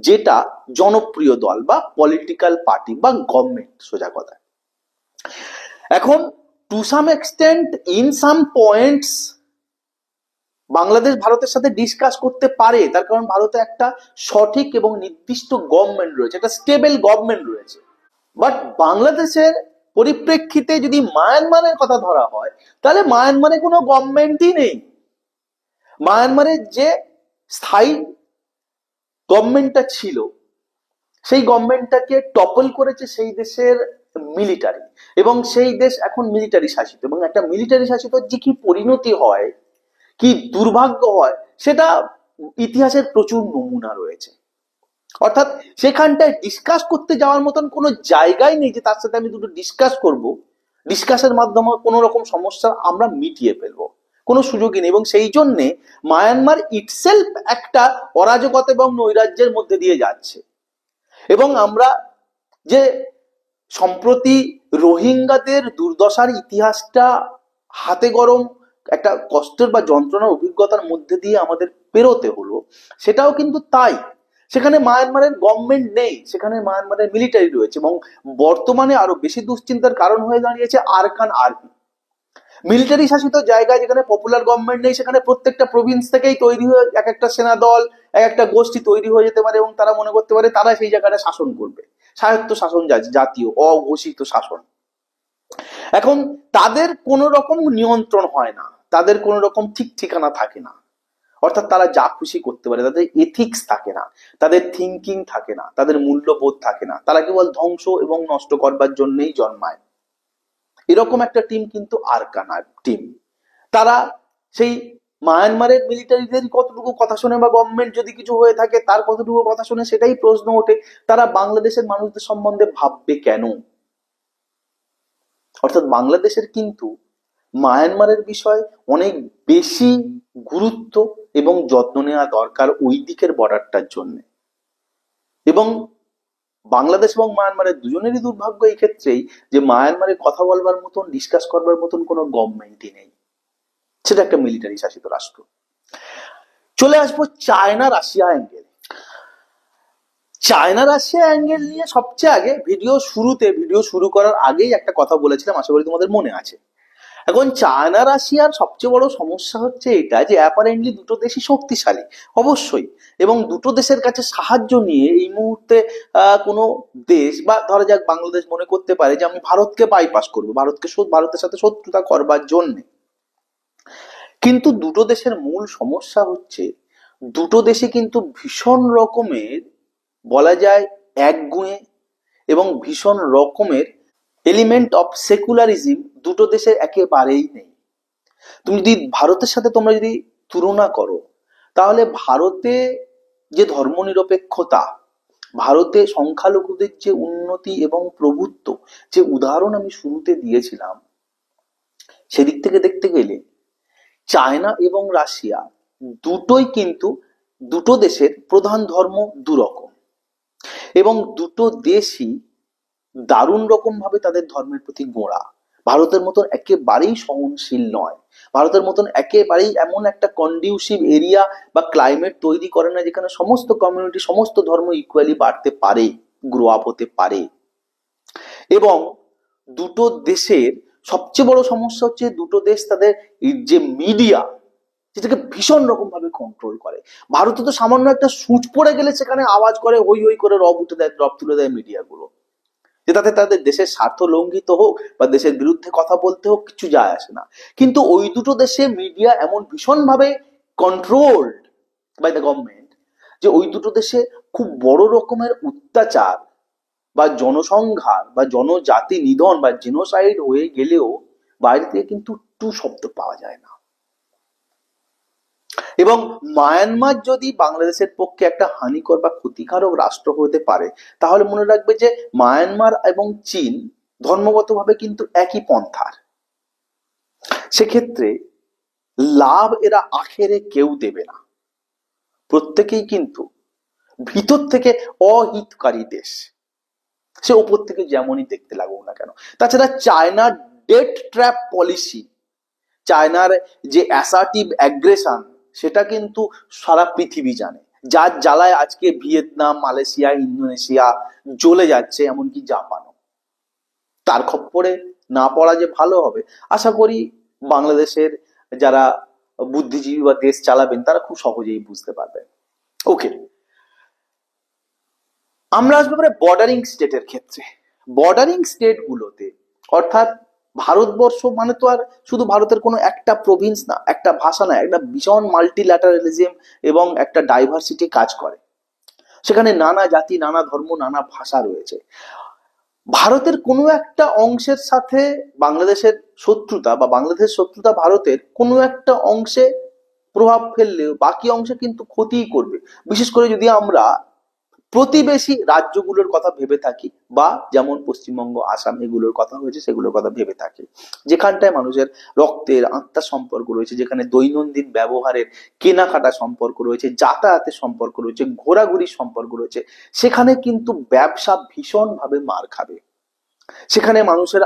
যেটা জনপ্রিয় দল বা পলিটিক্যাল পার্টি বা গভর্নমেন্ট, সোজা কথা। এখন to some extent in some points Bangladesh ভারতের সাথে ডিসকাস করতে পারে, তার কারণ ভারতে একটা সঠিক এবং নির্দিষ্ট গভর্নমেন্ট রয়েছে, একটা স্টেবল গভর্নমেন্ট রয়েছে। বাট বাংলাদেশের পরিপ্রেক্ষিতে যদি মায়ানমারের কথা ধরা হয়, তাহলে মায়ানমারে কোনো গভর্নমেন্টই নেই। মায়ানমারের যে স্থায়ী গভর্নমেন্টটা ছিল, সেই গভর্নমেন্টটাকে টপল করেছে সেই দেশের মিলিটারি, এবং সেই দেশ এখন মিলিটারি শাসিত। এবং একটা মিলিটারি শাসিত যে কি পরিণতি হয়, কি দুর্ভাগ্য হয়, সেটা ইতিহাসের প্রচুর নমুনা রয়েছে। অর্থাৎ সেখানটায় ডিসকাস করতে যাওয়ার মতন কোনো জায়গায় নেই যে তার সাথে আমি দুটো ডিসকাস করব, ডিসকাসের মাধ্যমে কোনো রকম সমস্যা আমরা মিটিয়ে ফেলবো, কোনো সুযোগই নেই। এবং সেই জন্যে মায়ানমার ইটসেলফ একটা অরাজকতা এবং নৈরাজ্যের মধ্যে দিয়ে যাচ্ছে। এবং আমরা যে সম্প্রতি রোহিঙ্গাদের দুর্দশার ইতিহাসটা হাতে গরম একটা কষ্টের বা যন্ত্রণার অভিজ্ঞতার মধ্যে দিয়ে আমাদের পেরোতে হলো, সেটাও কিন্তু তাই। সেখানে মায়ানমারের গভর্নমেন্ট নেই, সেখানে মায়ানমারের মিলিটারি রয়েছে। এবং বর্তমানে আরো বেশি দুশ্চিন্তার কারণ হয়ে দাঁড়িয়েছে আরাকান আর্মি। মিলিটারি শাসিত জায়গায় যেখানে পপুলার গভর্নমেন্ট নেই, সেখানে প্রত্যেকটা প্রভিন্স থেকেই তৈরি হয়ে এক একটা সেনা দল, এক একটা গোষ্ঠী তৈরি হয়ে যেতে পারে, এবং তারা মনে করতে পারে তারা সেই জায়গাটা শাসন করবে। স্বায়ত্ত শাসন, জাতীয় অঘোষিত শাসন। এখন তাদের কোন রকম নিয়ন্ত্রণ হয় না, তাদের কোন রকম ঠিক ঠিকানা থাকে না। অর্থাৎ তারা যা খুশি করতে পারে, তাদের এথিক্স থাকে না, তাদের থিঙ্কিং থাকে না, তাদের মূল্যবোধ থাকে না। তারা কেবল ধ্বংস এবং নষ্ট করবার জন্যই জন্মায়। এরকম একটা টিম কিন্তু আরাকান টিম। তারা সেই মায়ানমারের মিলিটারিদের কতটুকু কথা শোনে, বা গভর্নমেন্ট যদি কিছু হয়ে থাকে তার কতটুকু কথা শোনে, সেটাই প্রশ্ন ওঠে। তারা বাংলাদেশের মানুষদের সম্বন্ধে ভাববে কেন? অর্থাৎ বাংলাদেশের কিন্তু মায়ানমারের বিষয় অনেক বেশি গুরুত্ব এবং যত্ন নেওয়া দরকার ওই দিকের বর্ডারটার জন্য। এবং বাংলাদেশ এবং মায়ানমারের দুজনেরই দুর্ভাগ্য এই ক্ষেত্রেই যে মায়ানমারে কথা বলবার মতন, ডিসকাস করবার মতন কোনো গভর্নমেন্টই নেই, সেটা একটা মিলিটারি শাসিত রাষ্ট্র। চলে আসবো China Russia angle. China Russia angle নিয়ে সবচেয়ে আগে ভিডিও শুরু করার আগেই একটা কথা বলেছিলাম, আশা করি তোমাদের মনে আছে। এখন চায়না রাশিয়ার সবচেয়ে বড় সমস্যা হচ্ছে এটা যে অ্যাপারেন্টলি দুটো দেশই শক্তিশালী, অবশ্যই, এবং দুটো দেশের কাছে সাহায্য নিয়ে এই মুহূর্তে কোনো দেশ, বা ধরা যাক বাংলাদেশ মনে করতে পারে যে আমি ভারতকে বাইপাস করবো, ভারতের সাথে শত্রুতা করবার জন্যে। কিন্তু দুটো দেশের মূল সমস্যা হচ্ছে দুটো দেশে কিন্তু ভীষণ রকমের, বলা যায় একগুঁয়ে, এবং ভীষণ রকমের এলিমেন্ট অফ সেকুলারিজম দুটো দেশের একেবারেই নেই। তুমি যদি ভারতের সাথে তোমরা যদি তুলনা করো, তাহলে ভারতে যে ধর্মনিরপেক্ষতা, ভারতে সংখ্যালঘুদের যে উন্নতি এবং প্রভুত্ব, যে উদাহরণ আমি শুরুতে দিয়েছিলাম, সেদিক থেকে দেখতে গেলে চায়না এবং রাশিয়া দুটোই কিন্তু দুটো দেশের প্রধান ধর্ম দুরকম, এবং দুটো দেশই দারুণ রকম ভাবে তাদের ধর্মের প্রতি গোঁড়া। ভারতের মতন একেবারেই সহনশীল নয়, ভারতের মতন একেবারেই এমন একটা কন্ডিউসিভ এরিয়া বা ক্লাইমেট তৈরি করে না যেখানে সমস্ত কমিউনিটি, সমস্ত ধর্ম ইকুয়ালি বাড়তে পারে, গ্রো আপ হতে পারে। এবং দুটো দেশের সবচেয়ে বড় সমস্যা হচ্ছে দুটো দেশ তাদের যে মিডিয়া, যেটাকে ভীষণ রকম ভাবে কন্ট্রোল করে। ভারতে তো সামান্য একটা সুচ পড়ে গেলে সেখানে আওয়াজ করে, হই হই করে রব তুলে দেয় মিডিয়াগুলো, যে তাতে তাদের দেশের স্বার্থ লঙ্ঘিত হোক বা দেশের বিরুদ্ধে কথা বলতে হোক, কিছু যায় আসে না। কিন্তু ওই দুটো দেশে মিডিয়া এমন ভীষণ ভাবে কন্ট্রোলড বাই দ্য গভর্নমেন্ট যে ওই দুটো দেশে খুব বড় রকমের অত্যাচার বা জনসংহার বা জনজাতি নিধন বা জেনোসাইড হয়ে গেলেও বাইরে থেকে কিন্তু টু শব্দ পাওয়া যায় না। এবং মায়ানমার যদি বাংলাদেশের পক্ষে একটা হানিকর বা ক্ষতিকারক রাষ্ট্র হতে পারে, তাহলে মনে রাখবে যে মায়ানমার এবং চীন ধর্মগতভাবে কিন্তু একই পন্থার। সেক্ষেত্রে লাভ এরা আখেরে কেউ দেবে না, প্রত্যেকেই কিন্তু ভিতর থেকে অহিতকারী দেশ, সে ওপর থেকে যেমনই দেখতে লাগুক না কেন। তাছাড়া চায়নার ডেট ট্র্যাপ পলিসি, চায়নার যে অ্যাসার্টিভ অ্যাগ্রেশন, সেটা কিন্তু সারা পৃথিবী জানে, যার জ্বালায় আজকে ভিয়েতনাম, মালয়েশিয়া, ইন্দোনেশিয়া জ্বলে যাচ্ছে, এমনকি জাপানও। তার খপ্পরে না পড়া যে ভালো হবে। আশা করি বাংলাদেশের যারা বুদ্ধিজীবী বা দেশ চালাবেন তারা খুব সহজেই বুঝতে পারবেন। ওকে, আমরা আসবো বর্ডারিং স্টেটের ক্ষেত্রে। বর্ডারিং স্টেট গুলোতে, অর্থাৎ ভারতবর্ষ মানে তো আর শুধু ভারতের কোনো একটা প্রভিন্স না, একটা ভাষা না, একটা ভীষণ মাল্টিল্যাটারালিজম এবং একটা ডাইভার্সিটি কাজ করে। সেখানে নানা জাতি, নানা ধর্ম, নানা ভাষা রয়েছে। ভারতের কোনো একটা অংশের সাথে বাংলাদেশের শত্রুতা বা বাংলাদেশের শত্রুতা ভারতের কোনো একটা অংশে প্রভাব ফেললেও বাকি অংশে কিন্তু ক্ষতিই করবে। বিশেষ করে যদি আমরা প্রতিবেশী রাজ্যগুলোর কথা ভেবে থাকি, বা যেমন পশ্চিমবঙ্গ, আসাম এগুলোর কথা হয়েছে সেগুলোর কথা ভেবে থাকি, যেখানটায় মানুষের রক্তের আত্মার সম্পর্ক রয়েছে, যেখানে দৈনন্দিন ব্যবহারের কেনাকাটা সম্পর্ক রয়েছে, যাতায়াতের সম্পর্ক রয়েছে, ঘোরাঘুরির সম্পর্ক রয়েছে, সেখানে কিন্তু ব্যবসা ভীষণভাবে মার খাবে। সেখানে মানুষের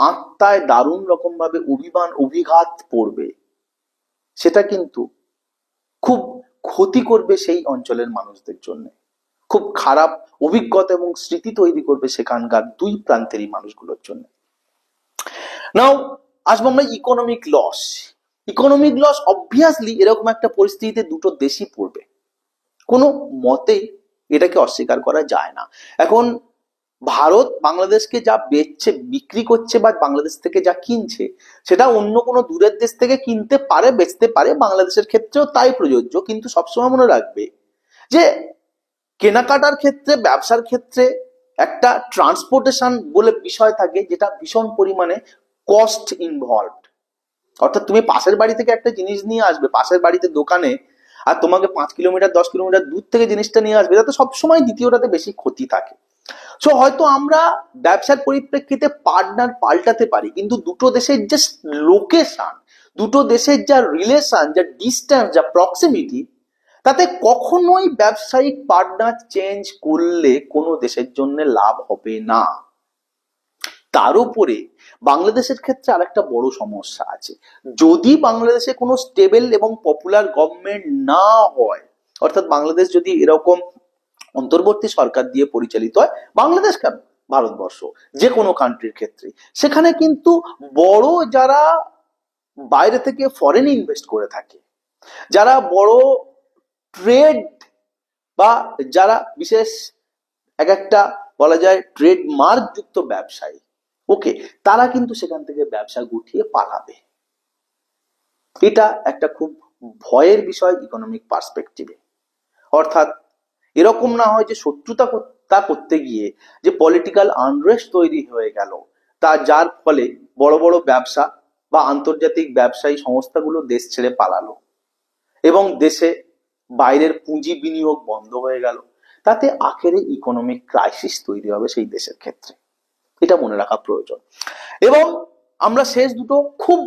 আত্মায় দারুণ রকম ভাবে অভিঘাত পড়বে। সেটা কিন্তু খুব ক্ষতি করবে সেই অঞ্চলের মানুষদের জন্য, খুব খারাপ অভিজ্ঞতা এবং স্মৃতি তৈরি করবে সেখানকার দুই প্রান্তেরই মানুষগুলোর জন্য। নাও আসবো আমরা economic loss. Economic loss obviously এরকম একটা পরিস্থিতিতে দুটো দেশই পড়বে, কোনো মতেই এটাকে অস্বীকার করা যায় না। এখন ভারত বাংলাদেশকে যা বেচছে, বিক্রি করছে বা বাংলাদেশ থেকে যা কিনছে, সেটা অন্য কোনো দূরের দেশ থেকে কিনতে পারে, বেচতে পারে, বাংলাদেশের ক্ষেত্রেও তাই প্রযোজ্য। কিন্তু সবসময় মনে রাখবে যে কেনাকাটার ক্ষেত্রে, ব্যবসার ক্ষেত্রে একটা ট্রান্সপোর্টেশন বলে বিষয় থাকে, যেটা ভীষণ পরিমাণে কস্ট ইনভলভড। অর্থাৎ তুমি পাশের বাড়ি থেকে একটা জিনিস নিয়ে আসবে পাশের বাড়িতে দোকানে, আর তোমাকে 5 কিলোমিটার 10 কিলোমিটার দূর থেকে জিনিসটা নিয়ে আসবে, যাতে সবসময় দ্বিতীয়টাতে বেশি ক্ষতি থাকে। সো হয়তো আমরা ব্যবসার পরিপ্রেক্ষিতে পার্টনার পাল্টাতে পারি, কিন্তু দুটো দেশের যে লোকেশন, দুটো দেশের যা রিলেশন, যা ডিস্টেন্স, যা প্রক্সিমিটি, তাতে কখনোই ব্যবসায়িক পার্টনার চেঞ্জ করলে কোনো দেশের জন্য লাভ হবে না। তার উপরে বাংলাদেশের ক্ষেত্রে আরেকটা বড় সমস্যা আছে। যদি বাংলাদেশে কোনো স্টেবল এবং পপুলার গভর্নমেন্ট না হয়, অর্থাৎ বাংলাদেশ যদি এরকম অন্তর্বর্তী সরকার দিয়ে পরিচালিত হয়, বাংলাদেশ কেন, ভারতবর্ষ যে কোনো কান্ট্রির ক্ষেত্রে, সেখানে কিন্তু বড় যারা বাইরে থেকে ফরেন ইনভেস্ট করে থাকে, যারা বড় ট্রেড বা যারা বিশেষ এক একটা বলা যায় ট্রেড মার্ক যুক্ত ব্যবসায়ী, ওকে, তারা কিন্তু সেখান থেকে ব্যবসা গুটিয়ে পালাবে। এটা একটা খুব ভয়ের বিষয় ইকোনমিক পার্সপেক্টিভে। অর্থাৎ এরকম না হয় যে শত্রুতা করতে গিয়ে যে পলিটিক্যাল আনরেস্ট তৈরি হয়ে গেল, তা যার ফলে বড় বড় ব্যবসা বা আন্তর্জাতিক ব্যবসায়ী সংস্থাগুলো দেশ ছেড়ে পালালো এবং দেশে বাইরের পুঁজি বিনিয়োগ বন্ধ হয়ে গেল, তাতে আখেরে ইকোনমিক ক্রাইসিস তৈরি হবে সেই দেশের ক্ষেত্রে। এটা মনে রাখা প্রয়োজন। এবং আমরা শেষ দুটো খুব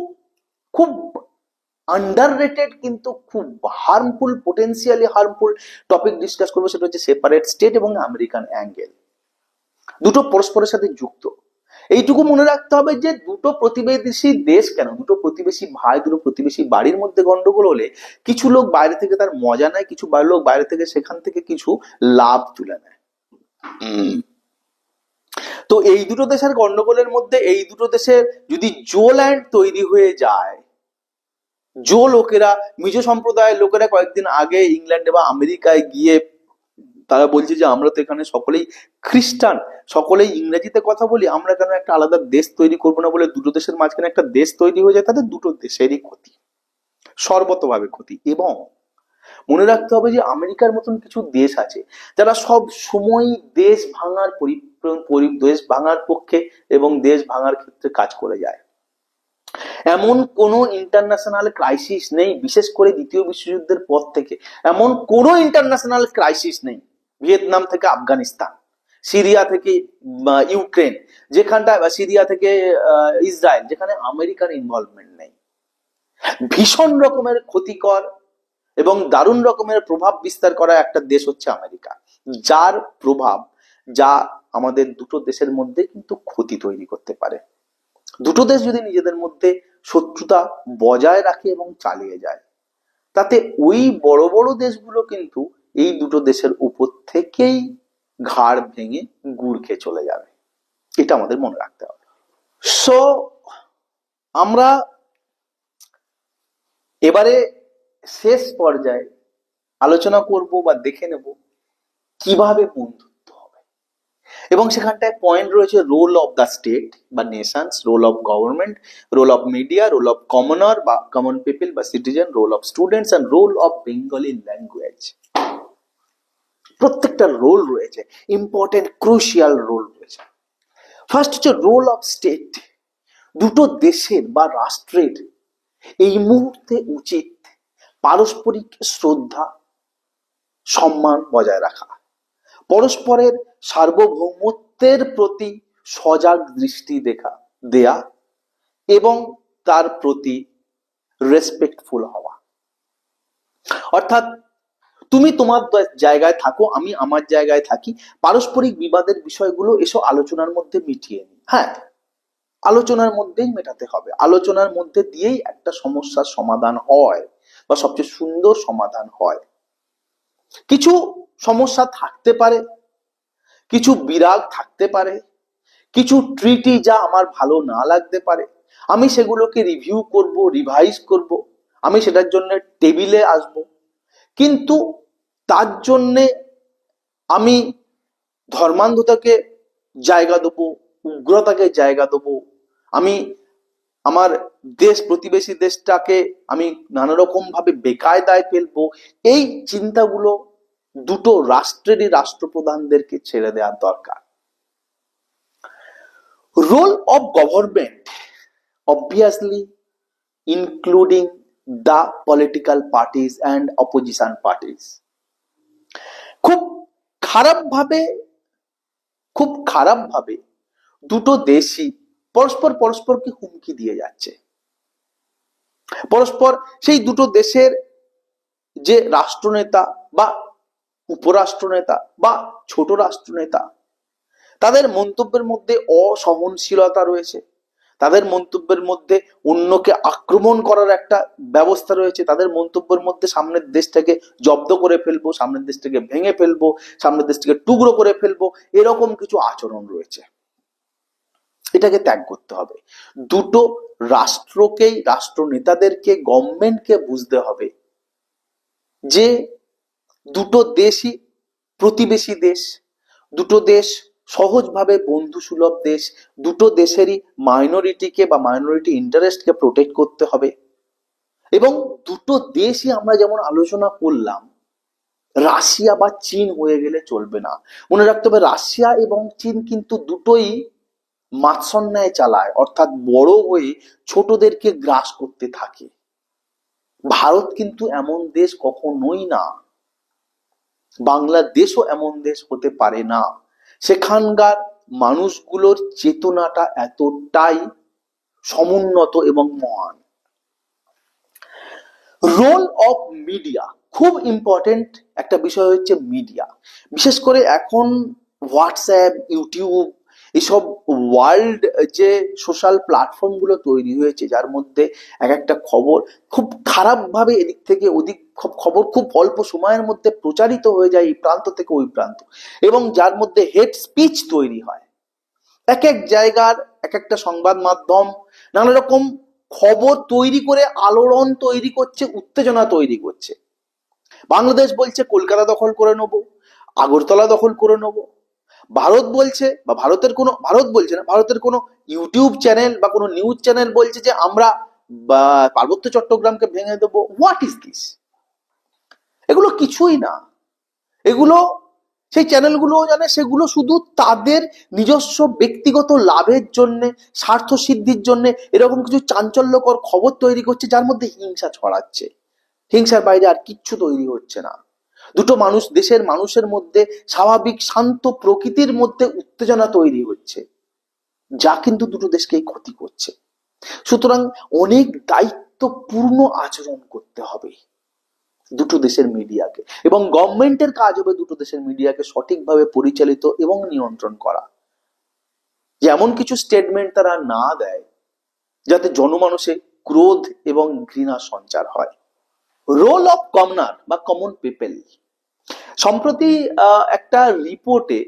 খুব আন্ডাররেটেড কিন্তু খুব harmful, potentially harmful topic discuss করবো, সেটা হচ্ছে সেপারেট স্টেট এবং আমেরিকান অ্যাঙ্গেল। দুটো পরস্পরের সাথে যুক্ত। এইটুকু মনে রাখতে হবে যে দুটো প্রতিবেশী দেশ কেন, দুটো প্রতিবেশী ভাই, দুটো প্রতিবেশী বাড়ির মধ্যে গন্ডগোল হলে কিছু লোক বাইরে থেকে তার মজা নেয়, কিছু লোক বাইরে থেকে সেখান থেকে কিছু লাভ তুলে নেয়। তো এই দুটো দেশের গন্ডগোলের মধ্যে এই দুটো দেশের যদি জো ল্যান্ড তৈরি হয়ে যায়, জো লোকেরা, মিজো সম্প্রদায়ের লোকেরা কয়েকদিন আগে ইংল্যান্ডে বা আমেরিকায় গিয়ে তারা বলছে যে আমরা তো এখানে সকলেই খ্রিস্টান, সকলেই ইংরেজিতে কথা বলি, আমরা কেন একটা আলাদা দেশ তৈরি করবো না, বলে দুটো দেশের মাঝখানে একটা দেশ তৈরি হয়ে যায়, তাদের দুটো দেশেরই ক্ষতি, সর্বতভাবে ক্ষতি। এবং মনে রাখতে হবে যে আমেরিকার মতন কিছু দেশ আছে যারা সব সময় দেশ ভাঙার পক্ষে এবং দেশ ভাঙার ক্ষেত্রে কাজ করে যায়। এমন কোনো ইন্টারন্যাশনাল ক্রাইসিস নেই, বিশেষ করে দ্বিতীয় বিশ্বযুদ্ধের পর থেকে এমন কোনো ইন্টারন্যাশনাল ক্রাইসিস নেই, ভিয়েতনাম থেকে আফগানিস্তান, সিরিয়া থেকে ইউক্রেন, যেখানটা সিরিয়া থেকে ইসরায়েল, যেখানে আমেরিকার ইনভলভমেন্ট নেই। ভীষণ রকমের ক্ষতিকর এবং দারুণ রকমের প্রভাব বিস্তার করা একটা দেশ হচ্ছে আমেরিকা, যার প্রভাব যা আমাদের দুটো দেশের মধ্যে কিন্তু ক্ষতি তৈরি করতে পারে। দুটো দেশ যদি নিজেদের মধ্যে শত্রুতা বজায় রাখে এবং চালিয়ে যায়, তাতে ওই বড় বড় দেশগুলো কিন্তু এই দুটো দেশের উপর থেকেই ঘাড় ভেঙে গুড় খেয়ে চলে যাবে। এটা আমাদের মনে রাখতে হবে। সো আমরা এবারে শেষ পর্যায়ে আলোচনা করব বা দেখে নেব কিভাবে বন্ধুত্ব হবে, এবং সেখানটায় পয়েন্ট রয়েছে রোল অফ দ্য স্টেট বা nations, role of government, role of media, role of commoner বা কমন পিপল বা citizen, role of students and role of Bengali language. প্রত্যেকটা রোল রয়েছে, ইম্পর্টেন্ট ক্রুশিয়াল রোল রয়েছে। ফার্স্ট হচ্ছে role of state. দুটো দেশের বা রাষ্ট্রের এই মুহূর্তে উচিত পারস্পরিক শ্রদ্ধা, সম্মান বজায় রাখা, পরস্পরের সার্বভৌমত্বের প্রতি সজাগ দৃষ্টি দেয়া এবং তার প্রতি রেসপেক্টফুল হওয়া। অর্থাৎ তুমি তোমার জায়গায় থাকো, আমি আমার জায়গায় থাকি, পারস্পরিক বিবাদের বিষয়গুলো এসব আলোচনার মধ্যে মিটিয়ে নি। হ্যাঁ, আলোচনার মধ্যেই মেটাতে হবে, আলোচনার মধ্যে দিয়েই একটা সমস্যার সমাধান হয় বা সবচেয়ে সুন্দর সমাধান হয়। কিছু সমস্যা থাকতে পারে, কিছু বিরাগ থাকতে পারে, কিছু ট্রিটি যা আমার ভালো না লাগতে পারে, আমি সেগুলোকে রিভিউ করব, রিভাইজ করব, আমি সেটার জন্য টেবিলে আসব। কিন্তু তার জন্যে আমি ধর্মান্ধতাকে জায়গা দেবো, উগ্রতাকে জায়গা দেবো, আমি আমার দেশ প্রতিবেশী দেশটাকে আমি নানা রকম ভাবে বেকায়দায় ফেলবো, এই চিন্তাগুলো দুটো রাষ্ট্রেরই রাষ্ট্রপ্রধানদেরকে ছেড়ে দেওয়ার দরকার। Role of government obviously including the political parties and opposition parties খুব খারাপ ভাবে দুটো দেশই পরস্পরকে হুমকি দিয়ে যাচ্ছে। পরস্পর সেই দুটো দেশের যে রাষ্ট্রনেতা বা উপরাষ্ট্রনেতা বা ছোট রাষ্ট্রনেতা, তাদের মন্তব্যের মধ্যে অসহনশীলতা রয়েছে, তাদের মন্তব্যের মধ্যে অন্যকে আক্রমণ করার একটা ব্যবস্থা রয়েছে, তাদের মন্তব্যের মধ্যে সামনের দেশটাকে জব্দ করে ফেলবো, সামনের দেশটাকে ভেঙে ফেলবো, সামনের দেশটাকে টুকরো করে ফেলবো, এরকম কিছু আচরণ রয়েছে। এটাকে ত্যাগ করতে হবে। দুটো রাষ্ট্রকেই, রাষ্ট্র নেতাদেরকে, গভর্নমেন্টকে বুঝতে হবে যে দুটো দেশই প্রতিবেশী দেশ, দুটো দেশ সহজভাবে বন্ধু সুলভ দেশ, দুটো দেশেরই মাইনরিটিকে বা মাইনরিটি ইন্টারেস্টকে প্রোটেক্ট করতে হবে। এবং দুটো দেশই আমরা যেমন আলোচনা করলাম, রাশিয়া বা চীন হয়ে গেলে চলবে না। মনে রাখতে হবে রাশিয়া এবং চীন কিন্তু দুটোই মাৎসন্যায় চালায়, অর্থাৎ বড় হয়ে ছোটদেরকে গ্রাস করতে থাকে। ভারত কিন্তু এমন দেশ কখনোই না, বাংলাদেশও এমন দেশ হতে পারে না। সেখানকার মানুষগুলোর চেতনাটা এতটাই সমুন্নত এবং মহান। রোল অফ মিডিয়া খুব ইম্পর্টেন্ট একটা বিষয় হচ্ছে মিডিয়া। বিশেষ করে এখন হোয়াটসঅ্যাপ, ইউটিউব, এসব ওয়ার্ল্ড যে সোশ্যাল প্ল্যাটফর্ম গুলো তৈরি হয়েছে, যার মধ্যে এক একটা খবর খুব খারাপ ভাবে এদিক থেকে ওদিক, খবর খুব অল্প সময়ের মধ্যে প্রচারিত হয়ে যায় এই প্রান্ত থেকে ওই প্রান্ত, এবং যার মধ্যে হেট স্পিচ তৈরি হয়। এক এক জায়গার এক একটা সংবাদ মাধ্যম নানা রকম খবর তৈরি করে আলোড়ন তৈরি করছে, উত্তেজনা তৈরি করছে। বাংলাদেশ বলছে কলকাতা দখল করে নেব, আগরতলা দখল করে নেব। ভারত বলছে, বা ভারত বলছে না, ভারতের কোনো ইউটিউব চ্যানেল বা কোনো নিউজ চ্যানেল বলছে যে আমরা পার্বত্য চট্টগ্রামকে ভেঙে দেবো। What is this? এগুলো কিছুই না। এগুলো সেই চ্যানেলগুলো জানে, সেগুলো শুধু তাদের নিজস্ব ব্যক্তিগত লাভের জন্য, স্বার্থ সিদ্ধির জন্য এরকম কিছু চাঞ্চল্যকর খবর তৈরি করছে, যার মধ্যে হিংসা ছড়াচ্ছে। হিংসার বাইরে আর কিচ্ছু তৈরি হচ্ছে না। দুটো মানুষ, দেশের মানুষের মধ্যে স্বাভাবিক শান্ত প্রকৃতির মধ্যে উত্তেজনা তৈরি হচ্ছে, যা কিন্তু দুটো দেশকেই ক্ষতি করছে। সুতরাং অনেক দায়িত্বপূর্ণ আচরণ করতে হবে দুটো দেশের মিডিয়াকে, এবং গভর্নমেন্টের কাজ হবে দুটো দেশের মিডিয়াকে সঠিকভাবে পরিচালিত এবং নিয়ন্ত্রণ করা। যেমন কিছু স্টেটমেন্ট তারা না দেয় যাতে জনমানুষে ক্রোধ এবং ঘৃণা সঞ্চার হয়। রোল অফ কমনার বা কমন পিপল। সম্প্রতি একটা রিপোর্টে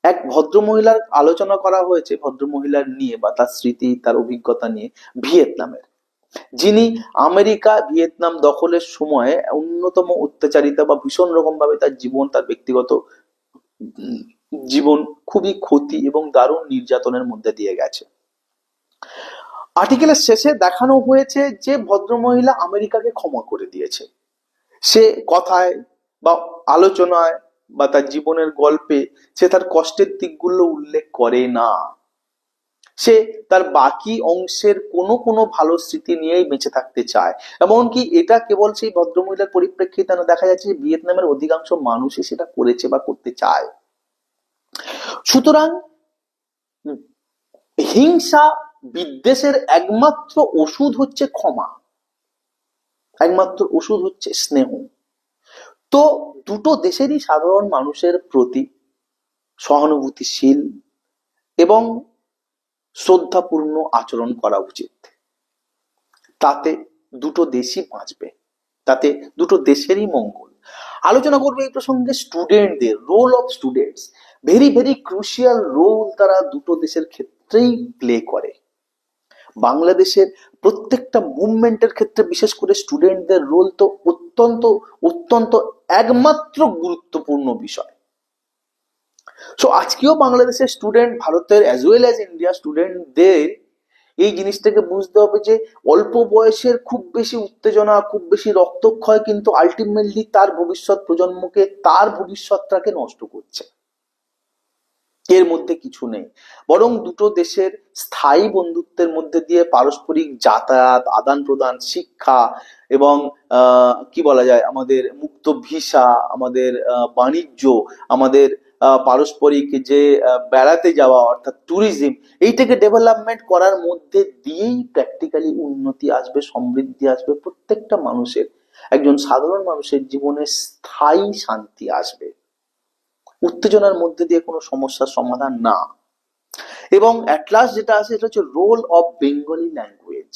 এক ভদ্রমহিলার আলোচনা করা হয়েছে, ভদ্রমহিলার নিয়ে বা তার স্মৃতি, তার অভিজ্ঞতা নিয়ে, ভিয়েতনামের। যিনি আমেরিকা ভিয়েতনাম দখলের সময় অন্যতম অত্যাচারিতা বা ভীষণ রকম ভাবে তার জীবন, তার ব্যক্তিগত জীবন খুবই ক্ষতি এবং দারুণ নির্যাতনের মধ্যে দিয়ে গেছে। আর্টিকেলের শেষে দেখানো হয়েছে যে ভদ্রমহিলা আমেরিকাকে ক্ষমা করে দিয়েছে। সে কথায় বা আলোচনায় বা তার জীবনের গল্পে সে তার কষ্টের দিকগুলো উল্লেখ করে না। সে তার বাকি অংশের কোনো কোনো ভালো স্মৃতি নিয়েই বেঁচে থাকতে চায়। এমনকি এটা কেবল সেই ভদ্রমহিলার পরিপ্রেক্ষিতে না, দেখা যাচ্ছে যে ভিয়েতনামের অধিকাংশ মানুষই সেটা করেছে বা করতে চায়। সুতরাং হিংসা বিদ্বেষের একমাত্র ওষুধ হচ্ছে ক্ষমা, একমাত্র ওষুধ হচ্ছে স্নেহ। তো দুটো দেশেরই সাধারণ মানুষের প্রতি সহানুভূতিশীল এবং শ্রদ্ধাপূর্ণ আচরণ করা উচিত। তাতে দুটো দেশই বাঁচবে, তাতে দুটো দেশেরই মঙ্গল। আলোচনা করবে এই প্রসঙ্গে স্টুডেন্টদের role of students. Very very crucial role তারা দুটো দেশের ক্ষেত্রেই প্লে করে। বাংলাদেশের প্রত্যেকটা মুভমেন্টের ক্ষেত্রে বিশেষ করে স্টুডেন্টদের রোল তো অত্যন্ত অত্যন্ত একমাত্র গুরুত্বপূর্ণ বিষয়। সো আজকেও বাংলাদেশের স্টুডেন্ট, ভারতের অ্যাজ ওয়েল অ্যাজ ইন্ডিয়া স্টুডেন্টদের এই জিনিসটাকে বুঝতে হবে যে অল্প বয়সের খুব বেশি উত্তেজনা, খুব বেশি রক্তক্ষয় কিন্তু আলটিমেটলি তার ভবিষ্যৎ প্রজন্মকে, তার ভবিষ্যৎটাকে নষ্ট করছে। এর মধ্যে কিছু নেই, বরং দুটো দেশের স্থায়ী বন্ধুত্বের মধ্যে দিয়ে পারস্পরিক যাতায়াত, আদান প্রদান, শিক্ষা এবং কি বলা যায়, আমাদের মুক্ত ভিসা, আমাদের বাণিজ্য, আমাদের পারস্পরিক যে বেড়াতে যাওয়া অর্থাৎ ট্যুরিজম, এইটাকে ডেভেলপমেন্ট করার মধ্যে দিয়েই প্র্যাকটিক্যালি উন্নতি আসবে, সমৃদ্ধি আসবে, প্রত্যেকটা মানুষের, একজন সাধারণ মানুষের জীবনে স্থায়ী শান্তি আসবে। উত্তেজনার মধ্যে দিয়ে কোনো সমস্যার সমাধান না। এবং অ্যাট লাস্ট যেটা আছে সেটা হচ্ছে রোল অফ বেঙ্গলি ল্যাঙ্গুয়েজ।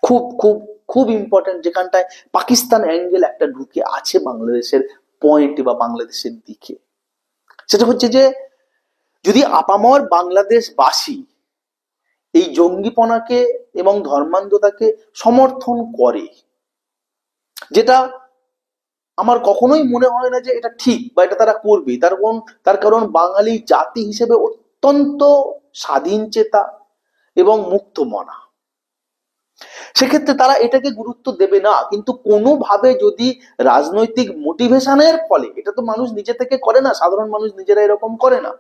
খুব খুব খুব ইম্পর্টেন্ট, যেখানটায় পাকিস্তান অ্যাঙ্গেল একটা ঢুকে আছে বাংলাদেশের পয়েন্ট বা বাংলাদেশের দিকে। সেটা হচ্ছে যে যদি আপামর বাংলাদেশবাসী এই জঙ্গিপনাকে এবং ধর্মান্ধতাকে সমর্থন করে, যেটা আমার কখনোই মনে হয় না যে এটা ঠিক বা এটা তারা করবে, তার কারণ বাঙালি জাতি হিসেবে অত্যন্ত স্বাধীন চেতা এবং মুক্ত মনা। সেক্ষেত্রে তারা এটাকে গুরুত্ব দেবে না। কিন্তু কোনোভাবে যদি রাজনৈতিক মোটিভেশনের ফলে, এটা তো মানুষ নিজে থেকে করে না, সাধারণ মানুষ নিজেরা এরকম করে না,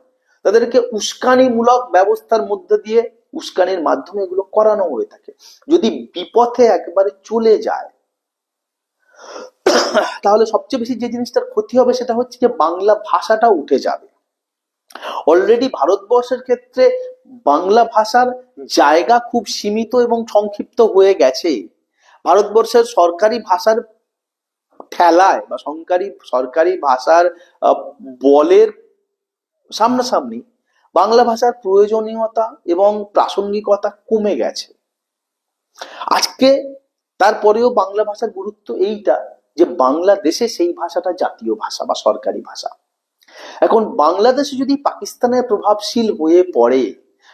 তাদেরকে উস্কানিমূলক ব্যবস্থার মধ্যে দিয়ে, উস্কানির মাধ্যমে এগুলো করানো হয়ে থাকে, যদি বিপথে একবারে চলে যায়, তাহলে সবচেয়ে বেশি যে জিনিসটার ক্ষতি হবে সেটা হচ্ছে যে বাংলা ভাষাটা উঠে যাবে। অলরেডি ভারতবর্ষের ক্ষেত্রে বাংলা ভাষার জায়গা খুব সীমিত এবং সংক্ষিপ্ত হয়ে গেছে। ভারতবর্ষের সরকারি ভাষার ঠেলায় বা সরকারি ভাষার বলের সামনাসামনি বাংলা ভাষার প্রয়োজনীয়তা এবং প্রাসঙ্গিকতা কমে গেছে। আজকে তারপরেও বাংলা ভাষার গুরুত্ব এইটা যে বাংলাদেশে সেই ভাষাটা জাতীয় ভাষা বা সরকারি ভাষা। এখন বাংলাদেশে যদি পাকিস্তানের প্রভাবশীল হয়ে পড়ে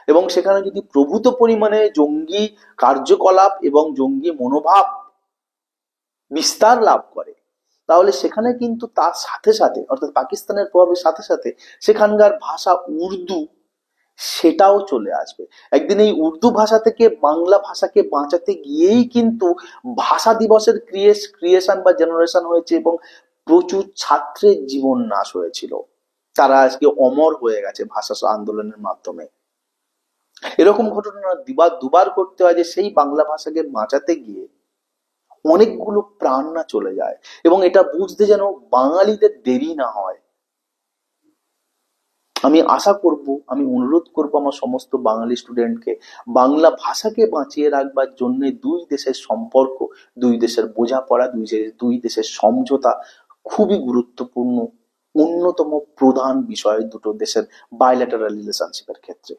এবং সেখানে যদি প্রভূত পরিমাণে জঙ্গি কার্যকলাপ এবং জঙ্গি মনোভাব বিস্তার লাভ করে, তাহলে সেখানে কিন্তু তার সাথে সাথে, অর্থাৎ পাকিস্তানের প্রভাবের সাথে সাথে সেখানকার ভাষা উর্দু, সেটাও চলে আসবে। একদিন এই উর্দু ভাষা থেকে বাংলা ভাষাকে বাঁচাতে গিয়েই কিন্তু ভাষা দিবসের ক্রিয়েশন বা জেনারেশন হয়েছে এবং প্রচুর ছাত্রের জীবন নাশ হয়েছিল। তারা আজকে অমর হয়ে গেছে ভাষা আন্দোলনের মাধ্যমে। এরকম ঘটনা দুবার করতে হয় যে সেই বাংলা ভাষাকে বাঁচাতে গিয়ে অনেকগুলো প্রাণ না চলে যায়, এবং এটা বুঝতে যেন বাঙালিদের দেরি না হয়। আমি আশা করব, আমি অনুরোধ করব আমার সমস্ত বাঙালি স্টুডেন্টকে, বাংলা ভাষাকে বাঁচিয়ে রাখবার জন্য দুই দেশের সম্পর্ক, দুই দেশের বোঝাপড়া, দুই দেশের সমঝোতা খুবই গুরুত্বপূর্ণ, অন্যতম প্রধান বিষয় দুটো দেশের বাইল্যাটারাল রিলেশনশিপের ক্ষেত্রে।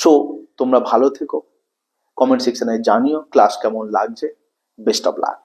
সো তোমরা ভালো থেকো, কমেন্ট সেকশনে জানিও ক্লাস কেমন লাগছে। Best of luck.